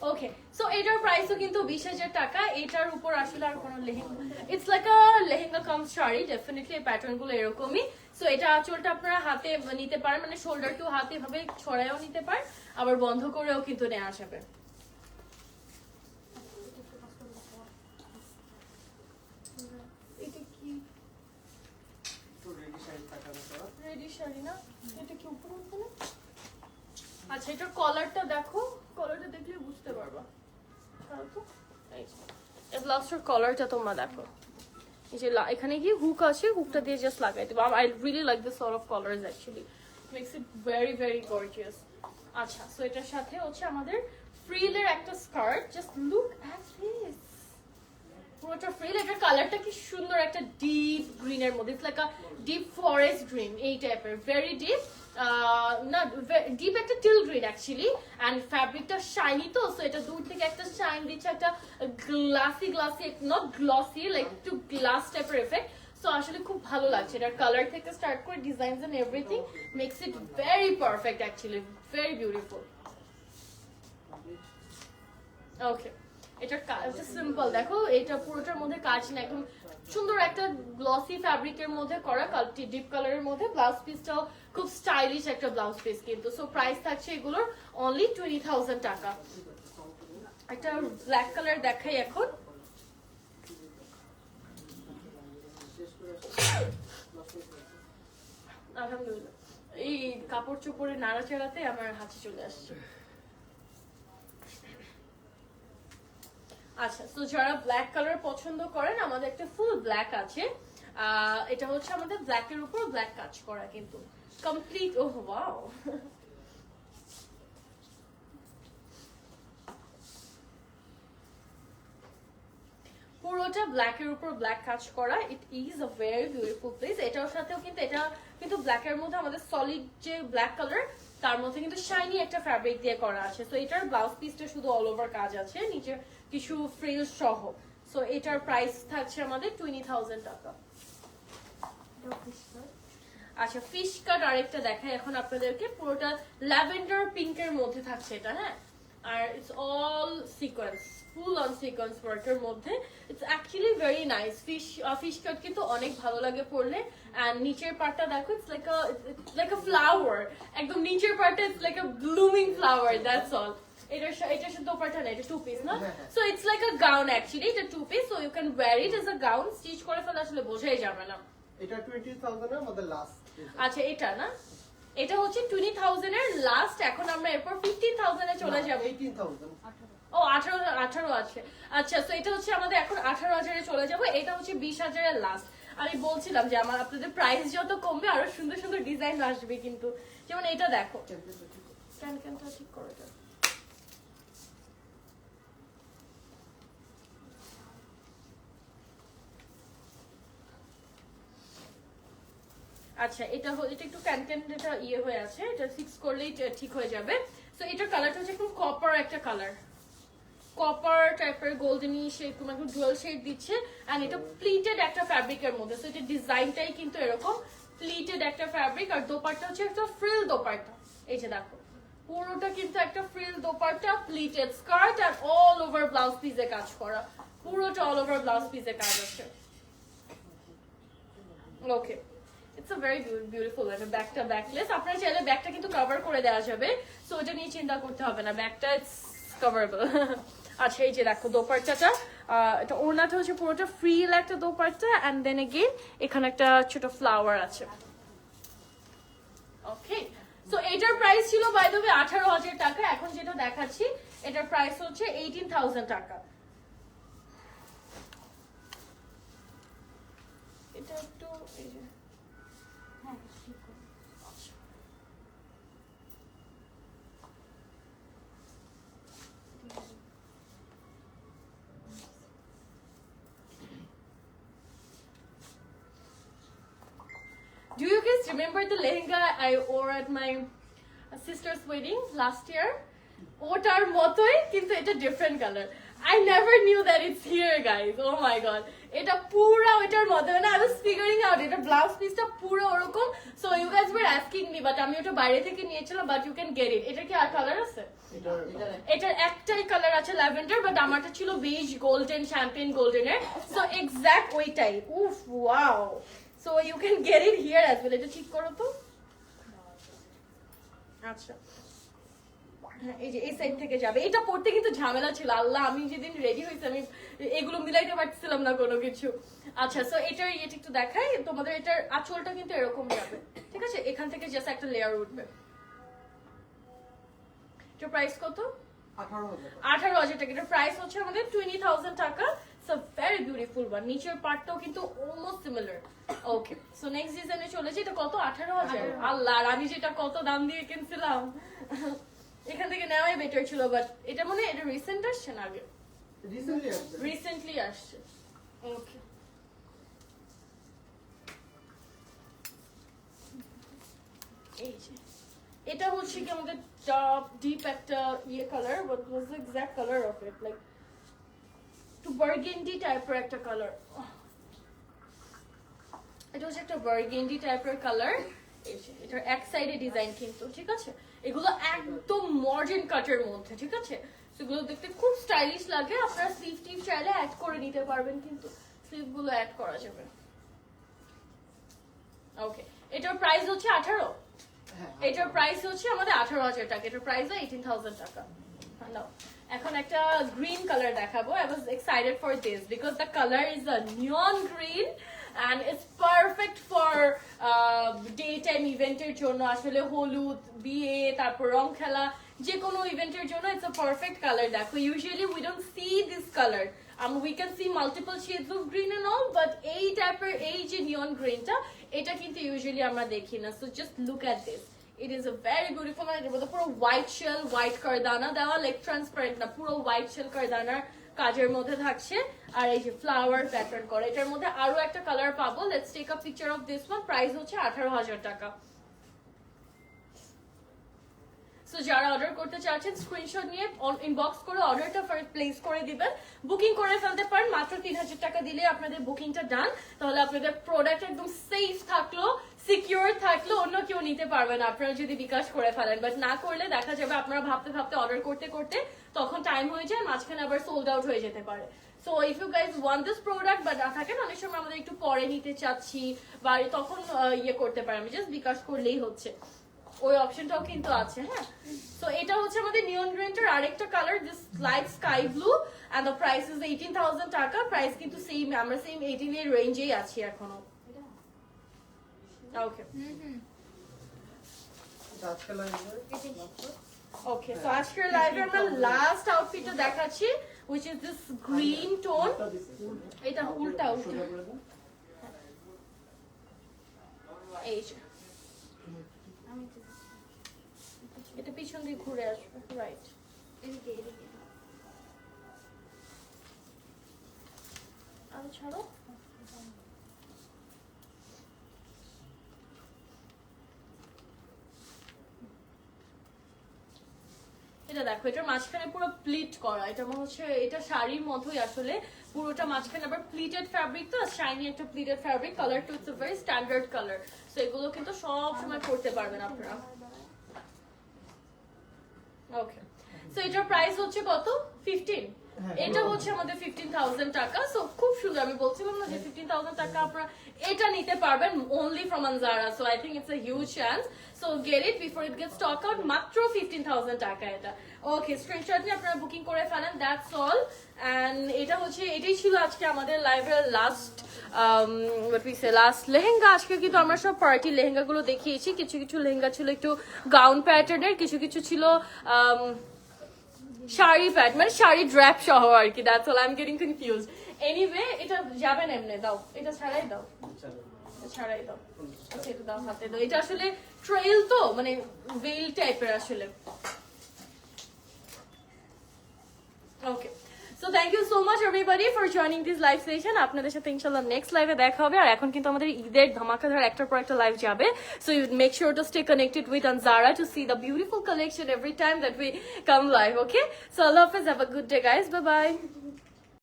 ওকে, সো এটার প্রাইসও কিন্তু 20,000 টাকা। এটার উপর আসলে আর কোনো lehenga, it's like a lehenga cum sari. Definitely এই প্যাটার্ন গুলো এরকমই। সো এটা আঁচলটা আপনারা হাতে নিতে পারেন, মানে শোল্ডার টু হাতে এভাবে ছড়ায়ও নিতে পারেন, আবার বন্ধ করেও কিন্তু নেওয়া যাবে। এটা কি রেডি শাড়ি না? এটা কি উপরে উঠবে না? আচ্ছা, এটার কলারটা দেখো, কলারটা দেখলে বুঝতে পারবা। এই ব্লাউজটার কলারটা তোমরা দেখো, এই যে এখানে কি হুক আছে, হুকটা দিয়ে জাস্ট লাগাই দেবো। I really like this sort of colours actually, makes it very very gorgeous. আচ্ছা, সো এটার সাথে হচ্ছে আমাদের ফ্রিলের একটা skirt. Just look at this, পুরোটা ফ্রিল। এটার কালারটা কি সুন্দর, একটা ডিপ গ্রিনের মধ্যে, it's like a deep forest green, এই টাইপের, ভেরি ডিপ। না, ডিপ একটা টিল গ্রিন অ্যাকচুয়ালি। এন্ড ফ্যাব্রিকটা শাইনি, তো সো এটা দূর থেকে একটা শাইন দিচ্ছে, একটা গ্লাসি, নট গ্লসি, লাইক একটু গ্লাস টাইপের এফেক্ট। সো আসলে খুব ভালো লাগছে। এটার কালার থেকে স্টার্ট করে designs and everything makes it very perfect actually, very beautiful. Okay, এটার কাজটা সিম্পল দেখো, এটা পুরোটার মধ্যে কাজ না, একদম সুন্দর একটা গ্লসি ফ্যাব্রিকের মধ্যে করা, ডিপ কালারের মধ্যে। ব্লাউজ পিসটাও খুব স্টাইলিশ একটা ব্লাউজ পিস কিন্তু। সো প্রাইস থাকছে এগুলোর অনলি 20,000 টাকা। একটা ব্ল্যাক কালার দেখাই এখন। আলহামদুলিল্লাহ, এই কাপড় চোপড়ে নাড়াচাড়াতে আমার হাতে চলে আসছে। আচ্ছা, তো যারা ব্ল্যাক কালার পছন্দ করেন, আমাদের একটা ফুল ব্ল্যাক আছে। এটা হচ্ছে আমাদের ব্ল্যাকের উপর ব্ল্যাক কাজ করা কিন্তু কমপ্লিট। ওহ ওয়াও, পুরোটা ব্ল্যাকের উপর ব্ল্যাক কাজ করা। ইট is a very beautiful place. এটার সাথেও কিন্তু, এটা কিন্তু ব্ল্যাকের মধ্যে আমাদের সলিড যে ব্ল্যাক কালার, তার মধ্যে কিন্তু শাইনি একটা ফ্যাব্রিক দিয়ে করা আছে। সো এটার ব্লাউজ পিসটা শুধু অল ওভার কাজ আছে, নিচে কিছু ফ্রিল সহ। সো এটার প্রাইস থাকছে আমাদের 20,000 টাকা। আচ্ছা, ফিশ কাট আরেকটা দেখাই এখন আপনাদেরকে। পুরোটা ল্যাভেন্ডার পিঙ্কের মধ্যে থাকছে এটা। হ্যাঁ, আর it's all sequence, full on sequence ওয়ার্কের মধ্যে। It's actually very nice. Fish cut কিন্তু অনেক ভালো লাগে পরলে। এন্ড নিচের পার্টটা দেখো, ইটস লাইক আ ফ্লাওয়ার। একদম নিচের পার্টটা it's like a blooming flower, that's all. এটা শুধু দোপাট্টা না, এটা টু পিস না? So it's like a gown actually. এটা two piece, so you can wear it as a gown. Stitch করে ফেলে আসলে বোঝাই যাবে না। এটা 20,000 এর মধ্যে লাস্ট। আচ্ছা, এটা না, এটা হচ্ছে 20,000 এর লাস্ট। এখন আমরা এরপর 15,000 এ চলে যাব। 18,000। ও 18 আছে। আচ্ছা, তো এটা হচ্ছে আমাদের এখন 18,000 এ চলে যাব। এটা হচ্ছে 20,000 এর লাস্ট। আমি বলছিলাম যে আমার আপনাদের প্রাইস যত কমবে আরো সুন্দর সুন্দর ডিজাইন আসবে কিন্তু। যেমন এটা দেখো, ক্যানটা ঠিক করো এটা। আচ্ছা, এটা একটু ক্যান এটা ইয়ে হয়ে আছে, এটা ফিক্স করলেই ঠিক হয়ে যাবে। সো এটার কালারটা হচ্ছে একটু কপার একটা কালার, কপার টাইপের গোল্ডেনি শেড, তোমার একটু ডুয়াল শেড দিচ্ছে। এন্ড এটা প্লিটেড একটা ফ্যাব্রিকের মধ্যে। সো এটা ডিজাইনটাই কিন্তু এরকম প্লিটেড একটা ফ্যাব্রিক। আর দোপাট্টা হচ্ছে একটা ফ্রিল দোপাট্টা। এই যে দেখো, পুরোটা কিন্তু একটা ফ্রিল দোপাট্টা, প্লিটেড স্কার্ট আর অল ওভার ব্লাউজ পিসে কাজ করা। পুরোটা অল ওভার ব্লাউজ পিসে কাজ আছে। ওকে, ইটস আ ভেরি বিউটিফুল মানে ব্যাগটা ব্যাকলেস আপনারা চাইলে ব্যাগটা কিন্তু কভার করে দেওয়া যাবে সো ওটা নিয়ে চিন্তা করতে হবে না ব্যাগটা ইটস কভারেবল আচ্ছা এই যে দেখো দোপাট্টাটা এটা ওড়নাটা হচ্ছে পুরোটা ফ্রিল একটা দোপাট্টা এন্ড দেন এগেইন এখানে একটা ছোট ফ্লাওয়ার আছে ওকে সো এটার প্রাইস ছিল বাই দ্য ওয়ে 18,000 টাকা এখন যেটা দেখাচ্ছি এটার প্রাইস হচ্ছে 18,000 টাকা এটা একটু এই যে হ্যাঁ ঠিক আছে। Do you guys remember the lehenga I wore at my sister's wedding last year? ওটার মতোই কিন্তু এটা different colour I never knew that it's here guys. Oh my god. এটা পুরো ওটার মতো মানে I was figuring out এটা ব্লাউজ পিসটা পুরো ওরকম so you guys were asking me but আমি ওটা বাইরে থেকে নিয়েছিলাম but you can get it. এটা কি আর কালার আছে? এটার একটাই কালার আছে ল্যাভেন্ডার বাট আমারটা ছিল বেজ গোল্ডেন শ্যাম্পেন গোল্ডেনের সো এক্স্যাক্ট ওইটাই উফ wow so you can get it here as well এটা ঠিক করো তো আচ্ছা হ্যাঁ এই যে এই সাইড থেকে যাবে এটা পড়তে কিন্তু ঝামেলা ছিল আল্লাহ আমি যেদিন রেডি হয়েছি আমি এগুলো মিলাইতে পারছিলাম না কোনো কিছু আচ্ছা সো এটার ইয়েটা একটু দেখাই তোমাদের এটার আঁচলটা কিন্তু এরকম যাবে ঠিক আছে এখান থেকে জাস্ট একটা লেয়ার উঠবে এটার প্রাইস কত 18,000 টাকা এটার প্রাইস হচ্ছে আমাদের 20,000 টাকা সো ভেরি বিউটিফুল ওয়ান নিচের পার্টটাও কিন্তু almost similar okay so next ডিজাইনে চলে যাই এটা কত 18,000 আল্লাহ আর আমি যেটা কত দাম দিয়ে কিনছিলাম এখান থেকে নেওয়াই বেটার ছিল বাট এটা মনে এটা রিসেন্ট আসছে না আগে রিসেন্টলি আসছে ওকে এই যে এটা হচ্ছে কি আমাদের ডিপ একটা ইয়ে colour what was the exact color of it like to burgundy টাইপের একটা কালার এটা হচ্ছে একটা burgundy টাইপের কালার এই যে এটার এক সাইডে ডিজাইন কিন্তু ঠিক আছে এগুলো একদম মডার্ন কাটের মধ্যে ঠিক আছে সেগুলো দেখতে খুব স্টাইলিশ লাগে আপনারা স্লিভ টিপ চাইলে অ্যাড করে নিতে পারবেন কিন্তু স্লিভ গুলো অ্যাড করা যাবে ওকে এটার প্রাইস হচ্ছে 18 এটার প্রাইস হচ্ছে আমাদের 18,000 টাকা এটার প্রাইস 18,000 টাকা নাও এখন একটা গ্রিন কালার দেখাবো I was excited for this because the color is a neon green and it's perfect for daytime event-এর জন্য আসলে হলুদ বিয়ে তারপর রং খেলা যে কোনো ইভেন্টের জন্য it's a perfect color দেখো usually we don't see this color we can see multiple shades of green and all but এই টাইপের এই যে neon greenটা এটা কিন্তু usually আমরা দেখি না so just look at this it is a very beautiful and এর মধ্যে পুরো white shell white কারদানা দেওয়া like transparent না পুরো white shell কারদানার কাজের মধ্যে থাকছে আর এই যে ফ্লাওয়ার প্যাটার্ন করে এটার মধ্যে আরো একটা কালার পাবো let's take a picture of this one price হচ্ছে 18,000 টাকা সো যারা অর্ডার করতে চাচ্ছেন স্ক্রিনশট নিয়ে ইনবক্স করে অর্ডারটা প্লেস করে দিবেন বুকিং করে ফেলতে পারেন মাত্র 3,000 টাকা দিলে আপনাদের বুকিংটা ডান তাহলে আপনাদের প্রোডাক্ট একদম সেফ থাকলো সিকিউর থাকলো অন্য কেউ নিতে পারবে না আপনারা যদি বিকাশ করে ফেলেন বাট না করলে দেখা যাবে আপনারা ভাবতে ভাবতে অর্ডার করতে করতে তখন টাইম হয়ে যায় মাঝখানে আবার সোল্ড আউট হয়ে যেতে পারে so if you guys want this product but থাকেন অনেক সময় আমাদের একটু পরে নিতে চাচ্ছি বা তখন ইয়ে করতে পারি আমি জাস্ট বিকাশ করলেই হচ্ছে ওই অপশনটাও কিন্তু আছে হ্যাঁ সো এটা হচ্ছে আমাদের নিয়ন গ্রিনটার আরেকটা colour this light sky blue and the price is 18,000 টাকা প্রাইস কিন্তু সেম আমরা সেম 18 এর রেঞ্জেই আছি এখনো ওকে ওকে সো আজকের লাইভে আমরা লাস্ট আউটফিটটা দেখাচ্ছি which is this green tone এটা উল্টা উল্টা এই যে এটা পিছন দিয়ে ঘুরে আসবে রাইট এদিকে এদিকে আমি ছাড়ো এটা দেখো এটার মাঝখানে পুরো প্লিট করা এটা মনে হচ্ছে এটা শাড়ির মতোই আসলে পুরোটা মাঝখানে আবার প্লিটেড ফ্যাব্রিক তো শাইনি একটা pleated fabric colour too it's a very standard colour so এগুলো কিন্তু সব সময় পরতে পারবেন আপনারা ওকে সো এটার প্রাইস হচ্ছে কত 15 হ্যাঁ, এটা হচ্ছে আমাদের 15,000 টাকা। সো খুব সুন্দর, আমি বলছিলাম না যে 15,000 টাকা আপনারা এটা নিতে পারবেন only from Anzara, so I think it's a huge chance, so get it before it gets stock out। মাত্র 15,000 টাকা এটা। ওকে, স্ক্রিনশট নিয়ে আপনারা বুকিং করে ফেলেন, দ্যাটস অল। এন্ড এটা হচ্ছে, এটাই ছিল আজকে আমাদের লাইভের লাস্ট লাস্ট লেহেঙ্গা। আজকে কিন্তু আমরা সব পার্টি লেহেঙ্গা গুলো দেখিয়েছি, কিছু কিছু লেহেঙ্গা ছিল একটু গাউন প্যাটার্নের, কিছু কিছু ছিল শাড়ি প্যাট, মানে শাড়ি ড্র্যাপ সহ আর কি। That's all, I am getting confused. Anyway, এটা যাবেন এমনি, দাও এটা ছাড়াই দাও, ছাড়াই দাও। আচ্ছা, এটা দাও, হাতে দাও। এটা আসলে ট্রেল তো, মানে ভেল টাইপের আসলে। Okay, so thank you so much everybody for joining this live session. আপনাদের সাথে ইনশাল্লাহ নেক্সট লাইভে দেখা হবে। আর এখন কিন্তু আমাদের ঈদের ধামাকাধার একটার পর একটা লাইভ যাবে, so you make sure to stay connected with Anzara to see the beautiful collection every time that we come live. Okay, so Allah Hafiz, have a good day guys, bye bye.